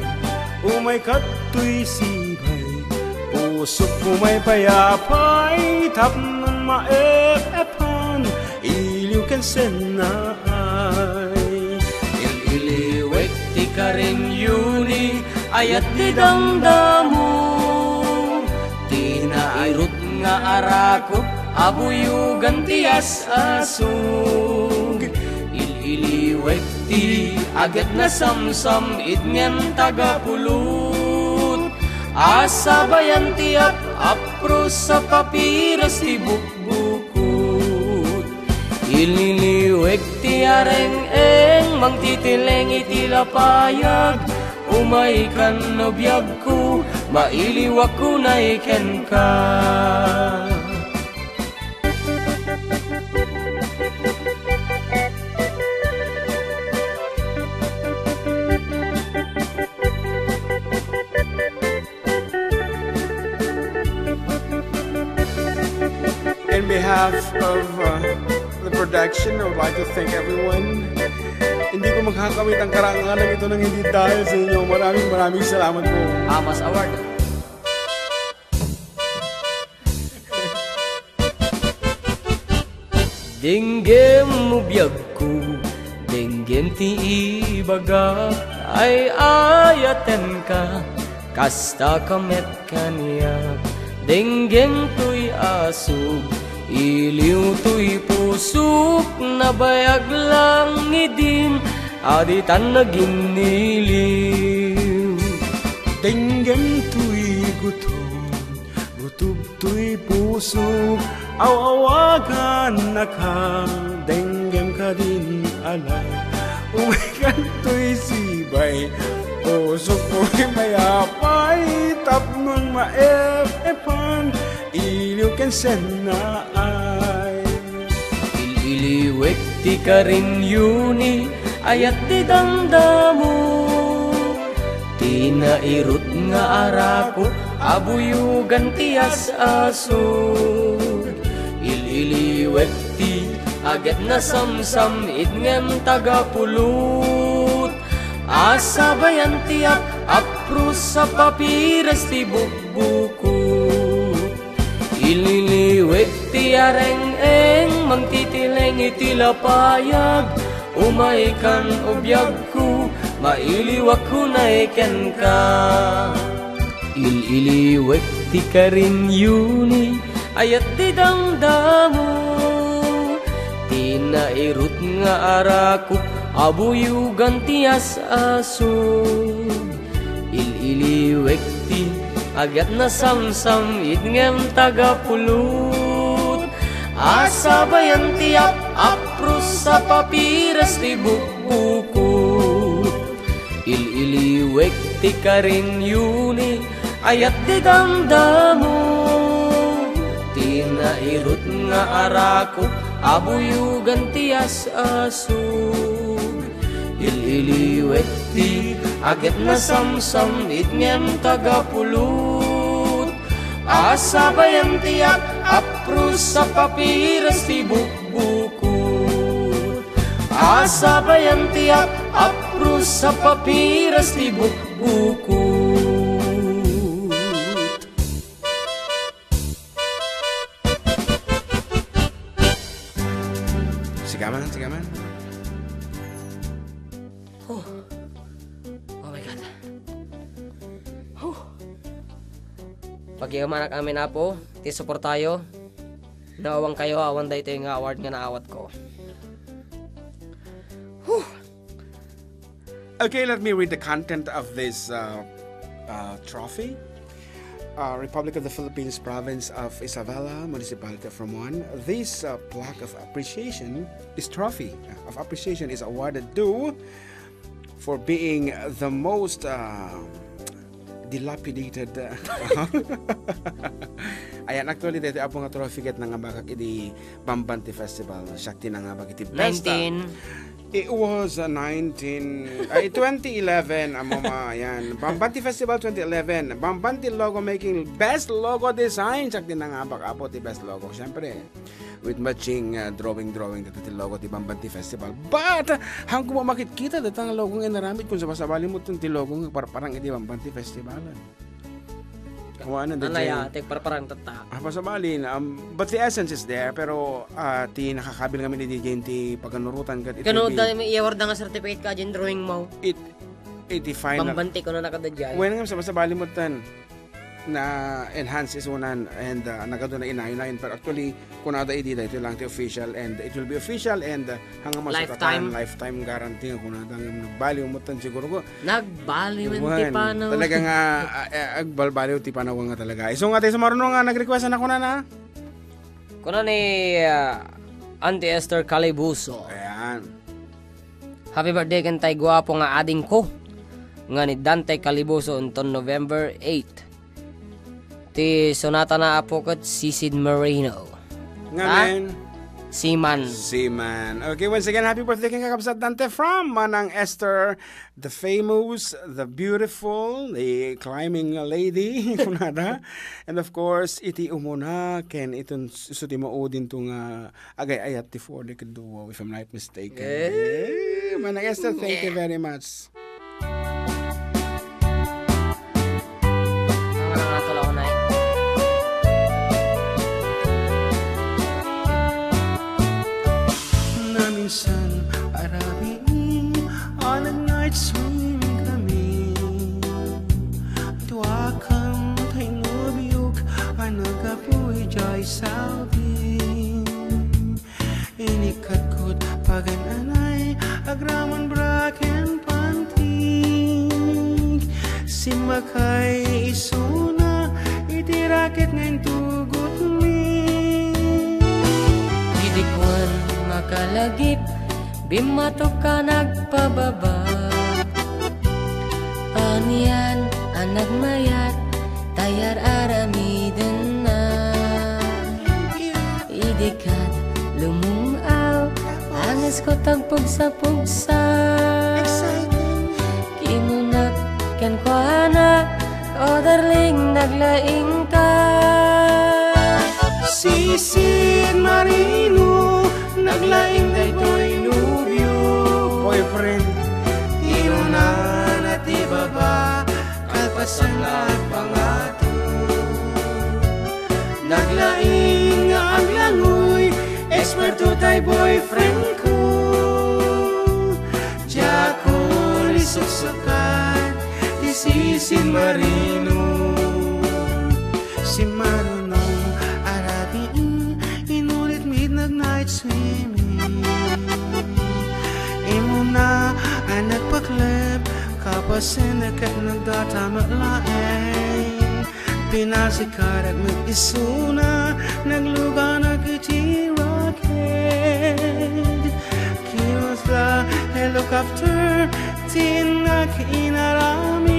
Umay ka to'y sibay, pusok umay payapay, tapnan maep-epan, iliw kan senay. Ililiwek ti karing yuni, ayat di damdamu, tinairut nga arakot, abuyugan ti asasug. Ililiwek ti agat na samsam, idngen tagapulot, asabayan ti apros sa papiras ti bukbukot. Ililiwek ti areng-eng, mangtitileng iti lapayag, umaikan no biyag ko, mailiwak ko na iken ka. in behalf of the production, I would like to thank everyone. Hindi ko magkakawit ang karangalan ito ng hindi dahil sa inyo. Maraming salamat po. Amas Award. Dinggem mo biyag ko, dinggem ti ibaga, ay ayaten ka, kasta kamet kaniya. Denggem tuy asug, iliw tuy pusok, nabayag lang idim, aditan naginiliw. Denggem tuy gutom, gutub tuy puso, awawagan na ka, denggem ka din alay. Umikan tuy sibay, puso ko'y mayapay, tapnon maep-epan, iliw ken sen na ay. Ililiwek ti karin yuni, ayat ti damdamo, tinairut nga arako, abuyugan ti as-aso. Ililiwek ti agat na samsam, idngem tagapulot, asabayan ti aprus sa papiras ti bukbukot. Ililiwek ti areng-eng, mangtitileng iti lapayag, umay kan obyag ko, mailiwak ko na iken ka. Ililiwek ti karin yuni, ayat ti damdamo, tinairut nga arako, abuyugan ti as-aso. Ililiwek ti agat na samsam, idngem tagapulot, asabayan ti aprus sa papiras ti bukbukot. Ililiwek ti karin yuni, ayat ti damdamo, tinairut nga arako, abuyugan ti as-aso. Ililiwek ti agat na samsam, idngem tagapulot, asabayan ti aprus sa papiras ti bukbukot. Asabayan ti aprus sa papiras ti bukbukot. Sigaman, sigaman. Oh my God. Pag-iamanak amin na po, ti support tayo. Naawang kayo, awan da ito yung award nga naawat ko. Okay, let me read the content of this trophy. Republic of the Philippines, Province of Isabela, Municipality of Romuan. This plaque of appreciation, this trophy of appreciation is awarded to for being the most dilapidated. Ayan, actually, dito ako nga trophy ket nga bakak iti Bambanti Festival. Shakti na nga bakit iti besta. It was 2011 amoma yan. Bambanti Festival 2011. Bambanti logo making best logo design. Sakti na nga bakapo ti best logo. Siyempre, with matching drawing dito ti logo ti Bambanti Festival. But hanggang mo makikita dito ang logo nga naramit kung sabasabali mo ti logo nga parang iti Bambanti Festival. Tek parang tata. Pasabalin, but the essence is there, pero ti nakakabil kami ni DJ ti paganurutan kat Kano dahil may i-award nga certificate ka dyan drawing mo? It final. Bambanti ko na nakadadyan. When nga sabasabali mo tan na enhance is unan and nagado na inayon pero actually kunada idida ito lang ti official and it will be official and hanggang masukatan lifetime guarantee kunada ng nagbaliw mo tan siguro ko nagbaliw ti panaw talaga nga agbalbaliw ti panaw nga talaga iso nga tayo sa marunong nga nag-request na kuna ni Auntie Esther Calibuso. Ayan, happy birthday kan tay gwapo nga ading ko nga ni Dante Calibuso unton November 8. Ti sonata na apo kat Sisid Moreno. Ngamen. Seaman. Okay, once again, happy birthday kang kakabsat Dante from Manang Esther, the famous, the beautiful, the climbing lady, kunada. And of course, iti umuna, ken itong suti maudin itong agay-ayat ti for the duo, if I'm not mistaken. Manang Esther, thank you very much. Minsan arabing on a night swim kami, joy salving. Inikat ko't pagananay, agraman braken pantig. Simakay isuna, itirakit ngayon tugot mi. Idikwan makalagip, bimatok ka nagpababa. Anian anak mayat, tayar aramiden na. Idikat lumungaw, angas ko tagpugsa-pugsa. Kinunak ken ko anak, o darling naglaing ka. Sisid Marino, naglaing daytoy nubyo. Boyfriend, inunan at ibaba, kalpasan at pangato. Naglaing nga ang langoy, eksperto tay boyfriend ko. Diya ko lisuksukan, di Sisid Marino. Si Marunong Arabiin, inulit midnight night swimming. Imo na ang nagpaklep, kapasin na kat nagdatama laeng. Pinasikat at mag-isuna, nagluga na kiti rocket. Kilos la helicopter, tinak inaramin.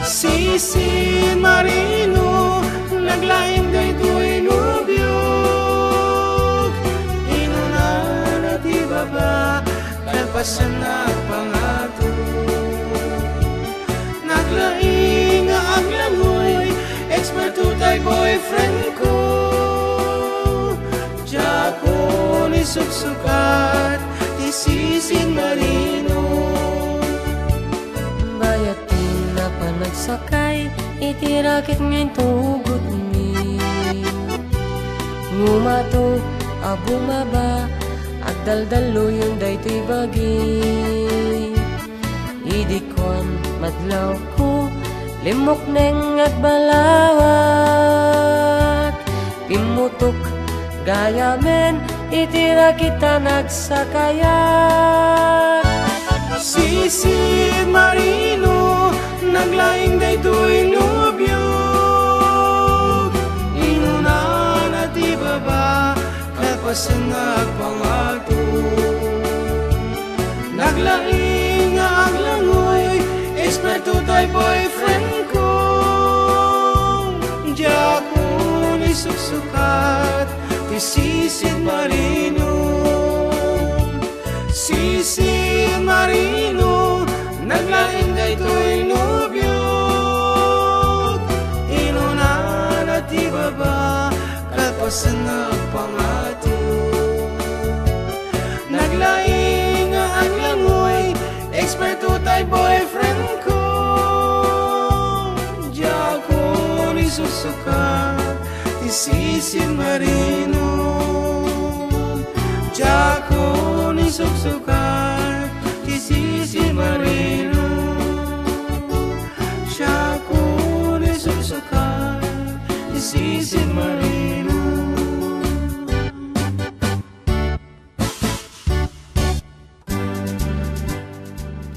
Sisid Marino, naglaing daytoy nubyog. Inunan at ibaba, kalpasan na pangato. Naglaing nga ang langoy, eksperto tay boyfriend ko. Diya ko nisuksukat, di Sisid Marino. Bayatin na panagsakay, itirakit ngayon tugot mi. Ngumato, abumaba, agdaldalo yung daytoy bagi. Idikon, madlaw ko, limok neng at balawak. Pimutok, gayamen, itira kita nagsakayak. Sisid Marino, naglaing daytoy nubyog. Inunan at ibaba, kalpasan at pangato. Naglaing nga ang langoy, eksperto tay boyfriend ko. Diya ko nisuksukat, di Sisid Marino. Sisid Marino, naglaing daytoy nubyog. Inunan at ibaba, kalpasan at pangato. Naglaing nga ang langoy, eksperto tay boyfriend ko. Diya ko nisusukat, di Sisid Marino. Diya ko nisuksukat, di Sisid Marino. Diya ko nisuksukat, di Sisid Marino.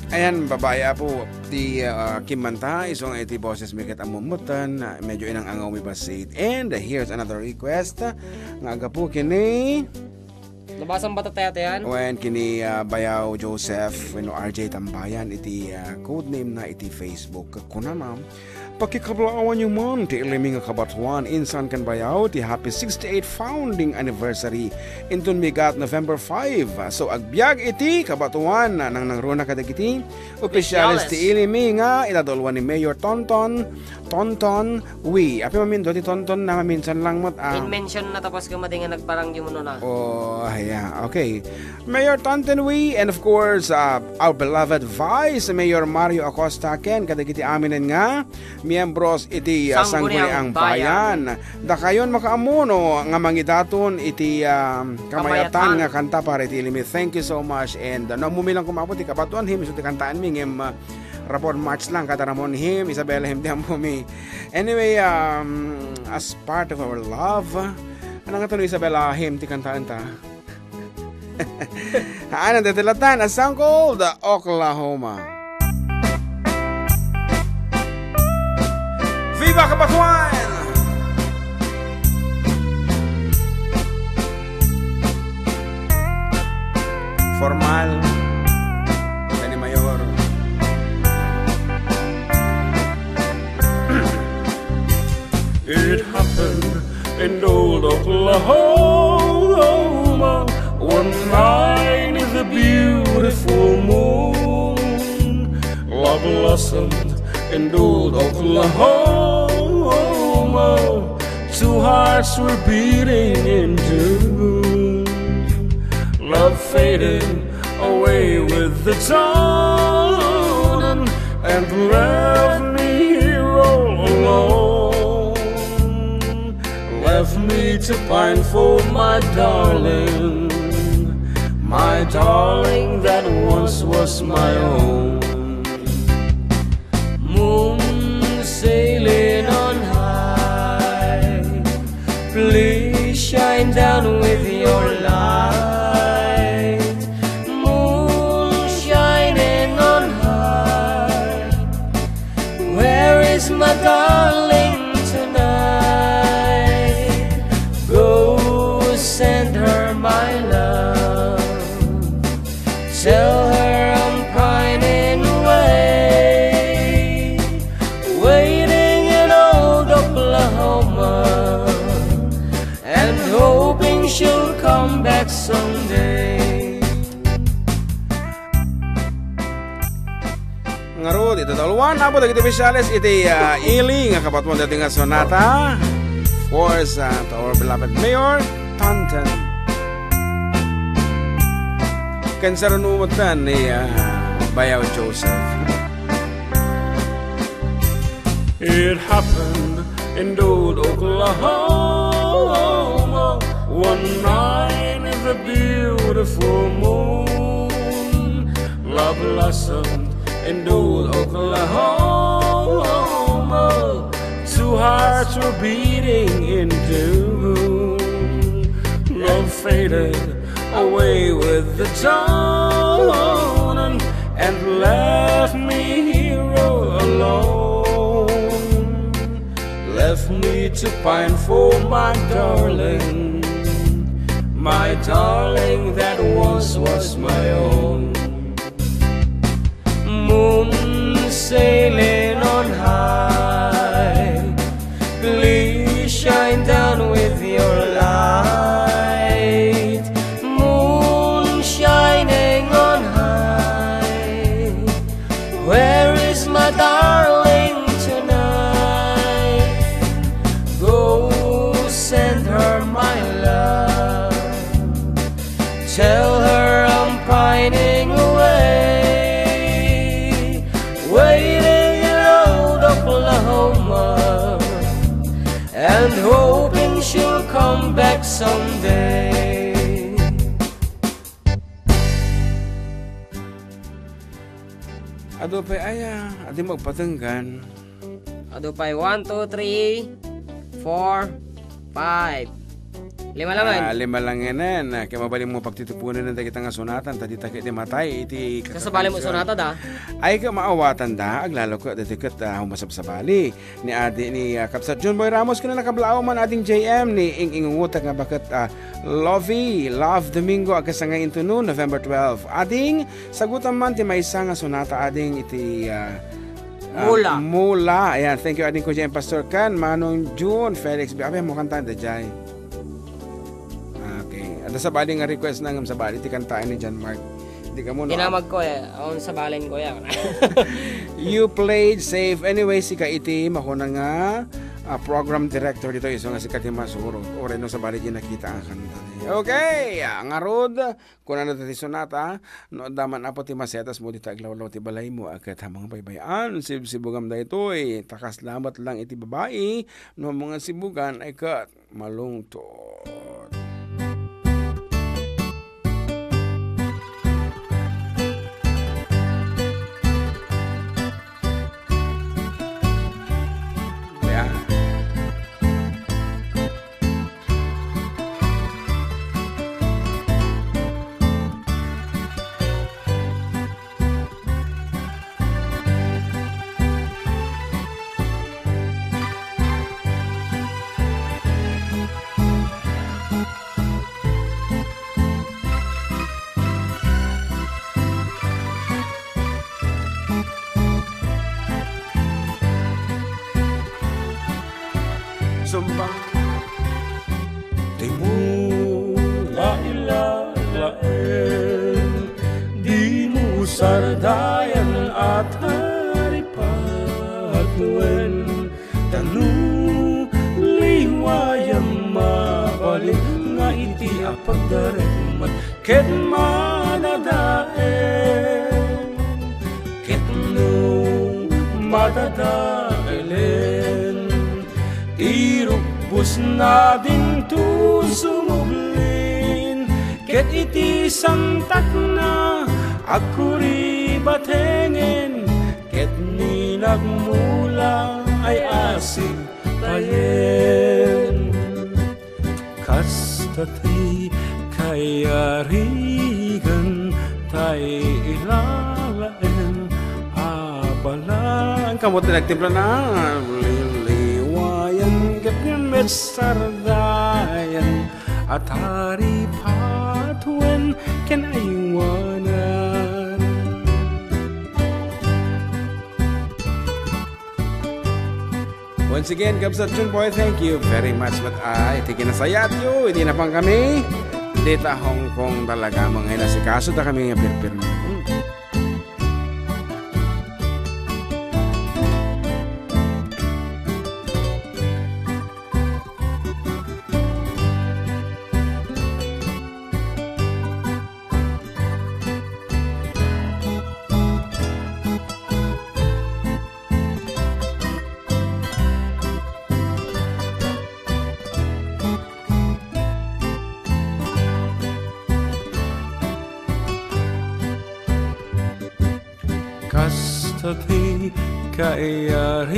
Ayan, babae po, di Kimanta, isong iti boses mikit amumutan, medyo inang angaw mi basit. And here's another request, nga aga po kini, Nabasang bata tayo yan? when kini Bayaw Joseph, RJ Tambayan, iti codename na iti Facebook. Kuna ma'am, pakikablaawan yung man, ti iliming kabatuan, insan kan Bayaw, ti happy 68 founding anniversary, intun migat November 5. So agbyag iti kabatuan, nang nangruna kadagiti, opisyalis ti ilimi nga, itadolwan ni Mayor Tonton Wi. Api mamindo ti Tonton na maminsan lang mat. In-mention na tapos kamadi nga nagparang yung muno na. Oh, yeah, okay. Mayor Tonton Wi, and of course, our beloved Vice Mayor Mario Acosta ken kadagiti aminen nga miyembros iti Sangguniang Bayan. Da kayon makaamuno nga mangidaton iti kamayatan nga kanta para iti limit. Thank you so much, and namumilang kumapot ti kabatuan him so ti kantaan mi ngem rapon match lang kata ramon him Isabella him diyan po mi. Anyway, as part of our love, anong nga Isabella him ti kantaan ta. Ano tetelatan a song called Oklahoma. Viva Kabatuan! Formal Dani Mayor. It happened in old Oklahoma one night in the beautiful moon. Love blossomed in old Oklahoma. Two hearts were beating in June. Love faded away with the dawn and left me here all alone. Left me to pine for my darling that once was my own. Moon sailing on high, please shine down with your light. Moon shining on high, where is my darling tonight? Go send her my love, tell her I'm pining away, waiting in old Oklahoma, and hoping she'll come back someday. Ngarod, ito daluan. Apo dagiti Visuales, iti ili nga kapatwan dati nga sonata. Of course, to our beloved Mayor, Tonton. Kansaron umutan ni Bayaw Joseph. It happened in old Oklahoma one night in the beautiful moon. Love blossomed in old Oklahoma. Two hearts were beating in tune. Love faded away with the dawn and left me here all alone. Left me to pine for my darling that once was my own. Moon sailing on high, please shine down with your light. Moon shining on high, where is my darling tonight? Go send her my love, tell her I'm pining away, waiting in old Oklahoma, and hoping she'll come back someday. Ado pa aya, adi magpatenggan. Ado pa 1, 2, 3, 4, 5. 5 lang. 5 lang yanan. Kaya mabaling mo pagtitipunan ng kita nga sunatan, tadi takit di matay, iti Kasabali mo sonata da. ay ka maawatan da, aglalo ko datikat humasap sa bali. Ni adi ni Kapsat John Boy Ramos kina nakablao man ading JM ni ingungutak nga bakit Love Domingo agkas nga into noon, November 12. Ading sagutan man ti may isa nga sunata ading iti Mula. Ayan, thank you ading ko dyan Pastor Kan, Manong June, Felix. Abay mo kantaan da jay. At sa bali nga request nang sa bali ti kantaan ni John Mark. Hindi ka muna. Tinamag ko on sa balin ko yan. You played safe. Anyway, si Kaiti ako na nga program director dito iso nga si Katima Suro. O rin sa bali din nakita ang kanta. Okay, nga rod kung ano ti sonata no daman apo ti masetas mo di taglawlaw ti balay mo akat hamang baybayan sibugam da ito takas lamat lang iti babae no mga sibugan ay kat malungtot. Sumpah. Di mo lailalain, di mo sardayan at haripatuen, tanong liwayang mabalik nga iti apagdaremat ket madadaen, ket no madadaelen, irubos na din to sumublin, ket iti santak na akuri batengin, ket ni nagmula ay asig payen. Kastati kayarigan tay ilalaen, abalan Kamot na nagtimpla na. liwayan ket sardayan at haripatuen ken aywanan. Once again, Kabsat Jun Boy, thank you very much. But iti kinasayat yo, hindi na pang kami. Dita Hong Kong talaga mga inasikaso na kami nga pirpir. Kastati kayarigan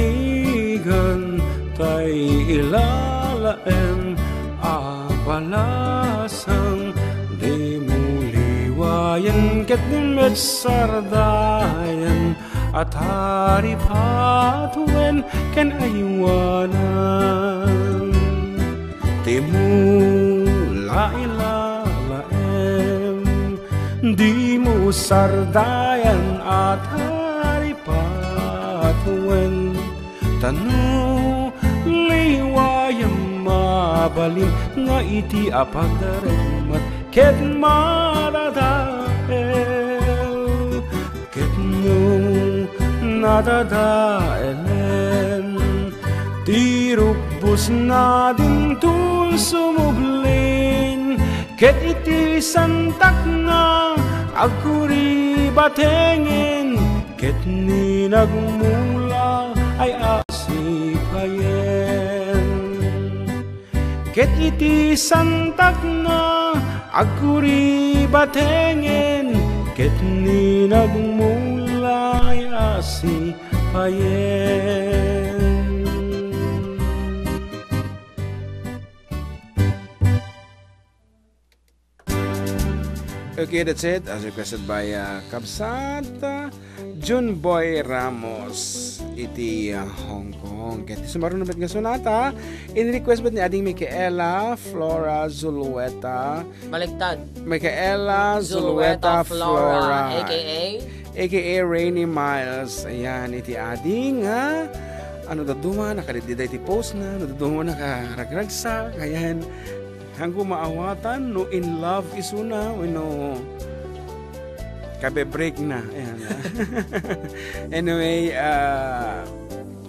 tay ilalaen, abalasang di mo liwayan ket met sardayan at haripatuen ken aywanan. Di mo lailalaen, di mo sardayan at haripatuen, tanu liwayang mabalin nga iti apagdaremat ket madadael, ket no nadadaelen, tirubos na din tun sumublin, ket iti santak nga agkuri batengin, ket ni nagmula ay asipayen, ket iti santak nga agkuri batengin, ket ni nagmula ay asipayen. Okay, that's it. As requested by Kabsat Jun Boy Ramos iti Hong Kong. Kaya sumaron naman nga sonata. In-request ba't ni ading Micaela Flora Zulueta. Baliktad. Micaela Zulueta Flora. AKA Rainy Miles. Ayan, iti ading ano daduma, nakalididay ti post na, daduma nakaragragsa. Ayan, hanggang maawatan, no in love isuna, no kabe-break na. Ayan. Anyway,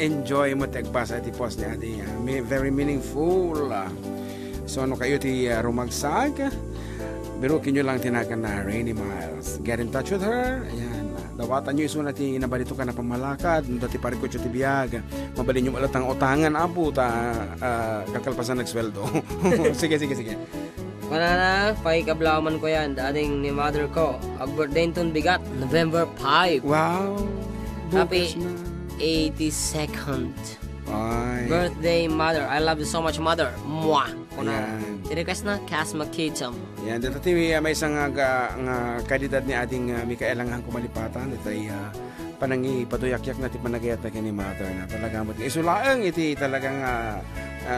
enjoy mo tagbasa ti post ni ate. Very meaningful. So ano kayo ti rumagsag, pero kinyo lang tinagan na Rainy Miles. Get in touch with her. Ayan. Dawatan nyo isuna ti nabalito ka na pamalakad. Dati pari ko ti biyag. Mabalin nyo malatang utangan apo ta kakalpasan nagsweldo. Sige. Manana, pakikablaman ko yan. Dating ni mother ko. Birthday ton bigat, November 5. Wow. Happy Bukas na. 82nd Ay. birthday, mother. I love you so much, mother. Mwah. Kuna. Ayan. Tirekas na, Cas Makitam. Yan, dito may isang nga kalidad ni ating Micaela nga kumalipatan. Ito ay panangi patuyak-yak na ti panagayat na kini mother na talaga mo. Isulaang iti talagang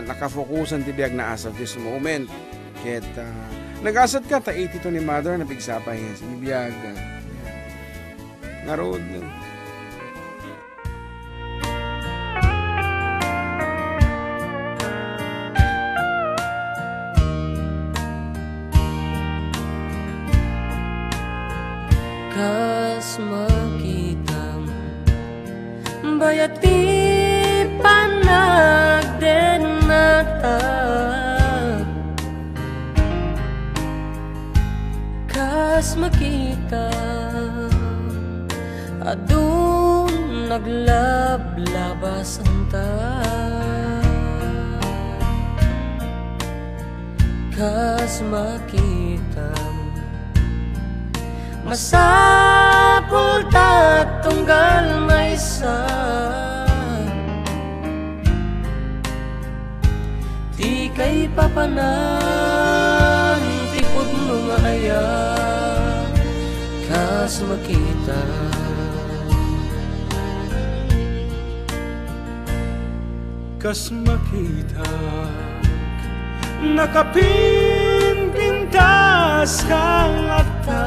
nakafokusan ti biyag na as of this moment. Ket nag-asad ka ta 82 ni mother na pigsapay sa biyag. Narod. ti panagdenata kas makita adun naglablabasan ta kas makita masapul ta tunggal maysa di kay papanan tipod mo nga aya kas makita kas makita nakapinpintas kang ata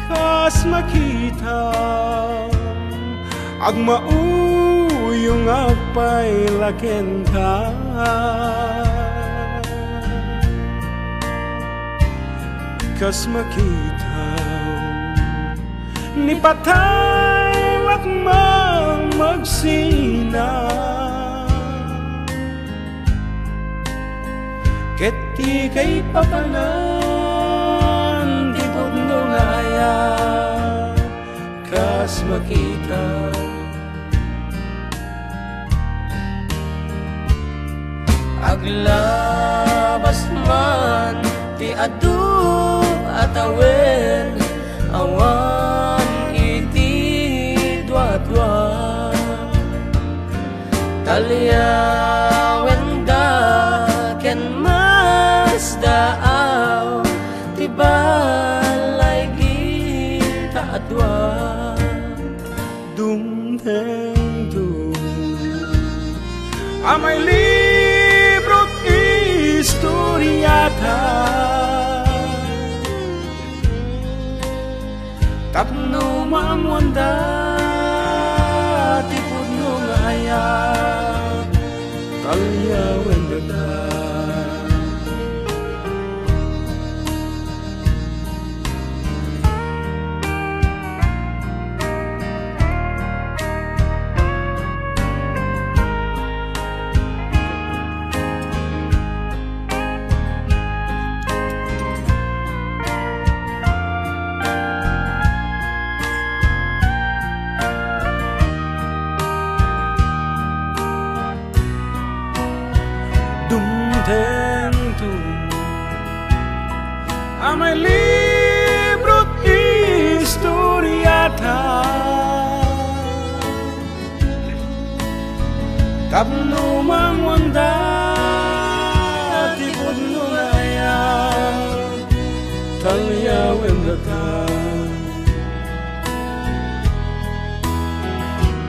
kas makita agmauyong apay laken ka kas makita ni patay wakmang magsina ket ti kay papanan di pudno nga aya kas makita aglabas man ti adu atawen awan iti dua-dua talyawen da ken mas daaw ti balay kita adwa dumteng dum amay libro't istoryata tapno mamwanda tipod no ngaya kalyawen dada amay libro't istoryata tapno mamwanda tipod no ngaya talyawen data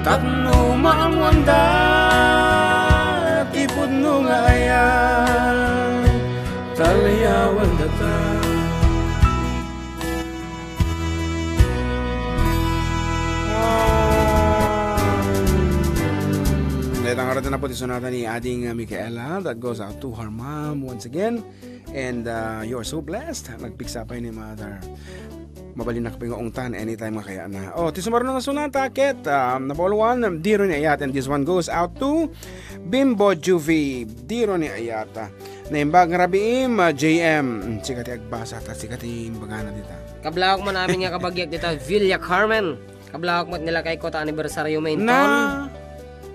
tapno mamwanda tipod no ngaya talyawen data Ang araw na po sonata ni Ading Micaela that goes out to her mom once again, and you're so blessed. Nagpiksapay ni mother. Mabalin na kaping ungtan anytime makaya na. Oh, tisumaro na sonata ket number 1 Diro ni Ayat, and this one goes out to Bimbo Juvie. Diro ni Ayata. Naimbag rabiim JM. Sikati agbasa ta sikati imbagana dita. Kablawak mo namin nga kabagyag dita Villa Carmen. Kablawak mo nila kay kota anibersaryo main Na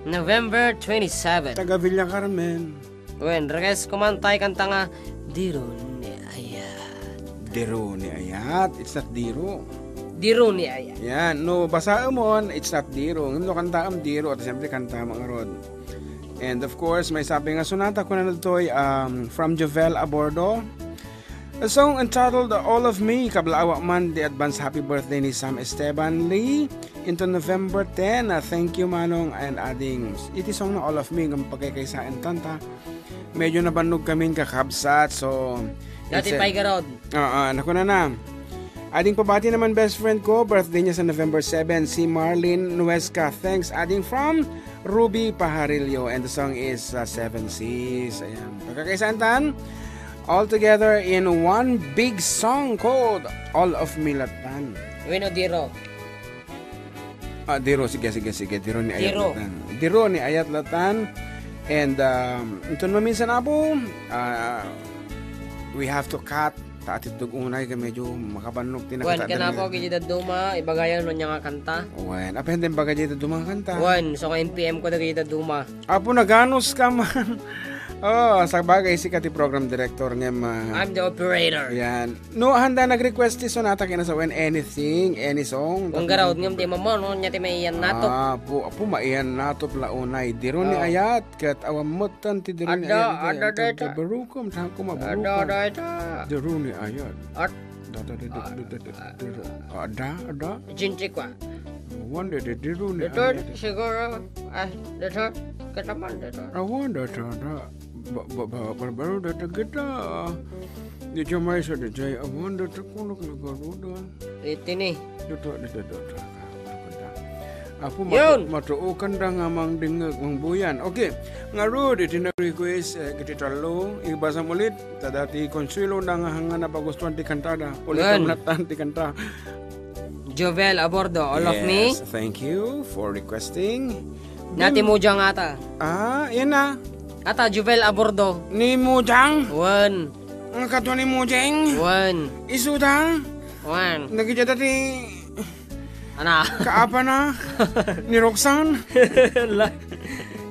November 27. taga Villa Carmen. Wen, request kumantay kanta nga Diro ni Ayat. Diro ni Ayat. It's not Diro. Diro ni Ayat. Yan, no, basa mo, it's not Diro. Ngam no kanta am Diro at siyempre kanta mga rod. And of course, may sabi nga sonata ko na natoy from Jovel Abordo. A song entitled All of Me, kablaawa man the advance happy birthday ni Sam Esteban Lee into November 10. Thank you Manong and Ading. Iti song na All of Me ng pagkakaisaan tanta. Medyo nabanog kami kakabsat, so Dati pa'y garod. naku na. Ading pabati naman best friend ko, birthday niya sa November 7, si Marlene Nuesca. Thanks Ading from Ruby Pajarillo, and the song is Seven Seas. Ayan, pagkakaisaan tan all together in one big song called All of Me Latan. Win o Diro? Diro, sige. Diro ni Ayat Diro. Latan. Diro ni Ayat Latan. And ito naman minsan po, we have to cut. Taatid dug unay ka medyo makabanok Wan, kanapo gijid duma, ibagayan no nya nga kanta. Wan, apa hindi baga dito dumakanta? Wan, so ka MPM ko dagiti duma. Apo naganos ka man. Oh, sa bagay si kati program director ngem. I'm the operator. Yan. No, handa nag-request ti sonata kina sa when anything, any song. Kung garawd ngem ti mamo no nya ti maiyan nato. Apo maiyan nato plaunay. Diro ni Ayat kat awamutan ti diro ni Ayat. Ada data. Barukom ta ko mabarukom. Ada. Diro ni Ayat. At Ada. jinti kwa. Wonder the diro ni Dito Ayat. siguro dito kataman dito. I wonder ada. Baru data kita. Di cuma isa di jay. I wonder ta kuno nagarudan. Ito ni. Dito. Apo Yun. matuukan da nga mang dingag mang buyan. Okay. Nga Rod, iti na-request kiti talo. Ibasa mulit. Tadati konsuelo na nga hanga na pagustuhan ti kantada. Ulit Yun. ang natan ti kanta. Jovel Abordo, all of me. Yes, thank you for requesting. Nati Mujang ata. Yan na. Ata Jovel Abordo. Ni Mujang. One. Ang katwa ni Mujang. One. Isutang. One. Nagijata ti Ana. kaapa na. Ni Roxanne.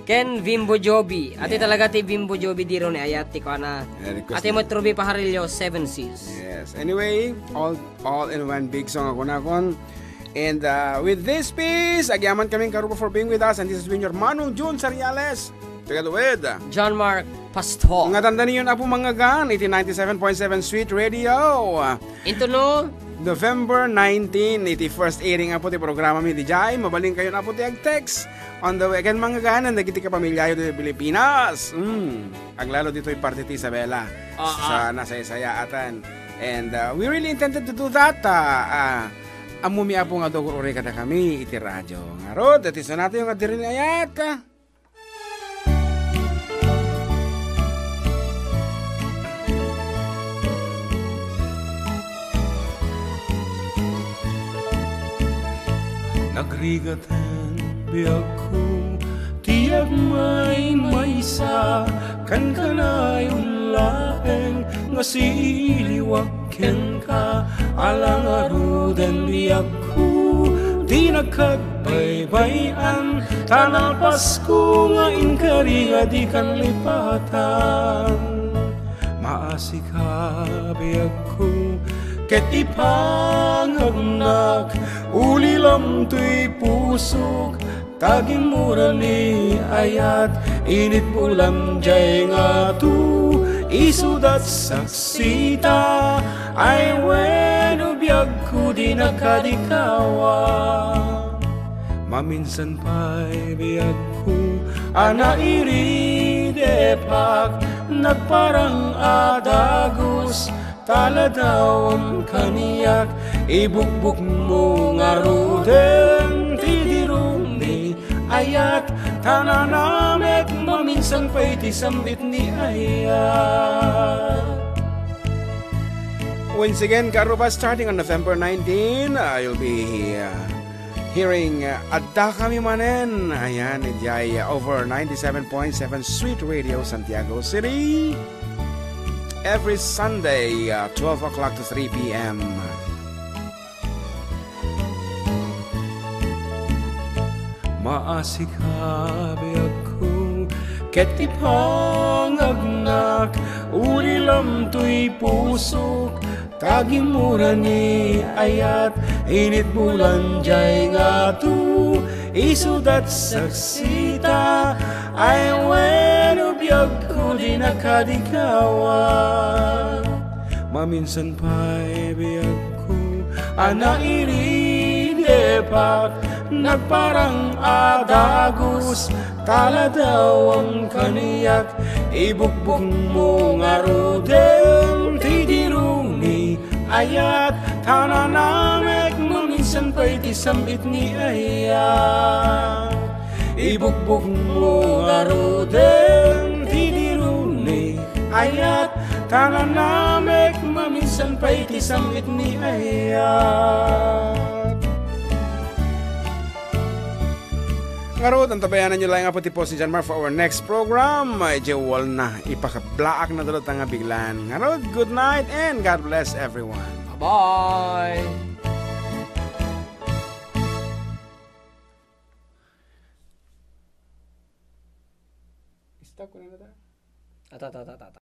Ken Bimbo Joby. Ati talaga ti Bimbo Joby diro ni Ayati ko na. Ati mo Truby Pajarillo, Seven Seas. Yes. Anyway, all in one big song ako na kon. And with this piece, agyaman kaming karuko for being with us. And this has been your Manong June Sariales. Together with John Mark Pastor. Nga tanda niyo na po mga gan, 97.7 Sweet Radio. Into no? November 19, iti first airing nga po ti programa mi di Jai. Mabaling kayo na po ti ag-text. On the weekend mga ganan, nagiti ka pamilya dito sa Pilipinas. Ang lalo dito yung parte ti Isabela. Sa nasaya-saya atan. And we really intended to do that. Amumi po nga dogo uri kada kami iti radyo. Nga rod, at isa natin yung adirin ni Ayat. Nagrigatan biyak ko tiyak may maysa kan kanay ulaeng nga siliwaken ka alang arudan biyak ko di nagkagbaybayan tanang Pasko nga inkari nga di kan lipatan maasika biyak ko ket ipangagnak ulilam tuy pusok taging mura ni Ayat init bulam jay nga tu isudat saksita ay weno biyag ko di nakadikawa maminsan pa'y biyag ko ana iridepak nagparang adagos tala daw ang kaniyak ibukbuk mo nga ruden tidirong ni Ayat tananamek maminsan pa'y tisambit ni Ayat. Once again, Karuba, starting on November 19, you'll be hearing Adda Kami Manen. Ayan, ijay over 97.7 Sweet Radio, Santiago City. Every Sunday, 12 o'clock to 3 p.m. Maasikabi ako ket ipangagnak ulilam tuy pusok taging mura ni Ayat init bulan jay nga tu isudat saksita ay weno biyag ko di nakadikawa maminsan pa'y biyag ko ana iridepak nagparang adagos tala daw ang kaniyak ibukbuk mo nga ruden tidirong ni Ayat tananamek maminsan pa'y tisambit ni Ayat ibukbuk mo nga ruden tidirong ni Ayat tananamek maminsan pa'y tisambit ni Ayat. Ngarod, ang tabayanan nyo lang nga po tipo si John Mar for our next program. Jewel na, ipakablaak na dalot nga biglan. Ngarod, good night and God bless everyone. Bye! Stop ko na na. Ata.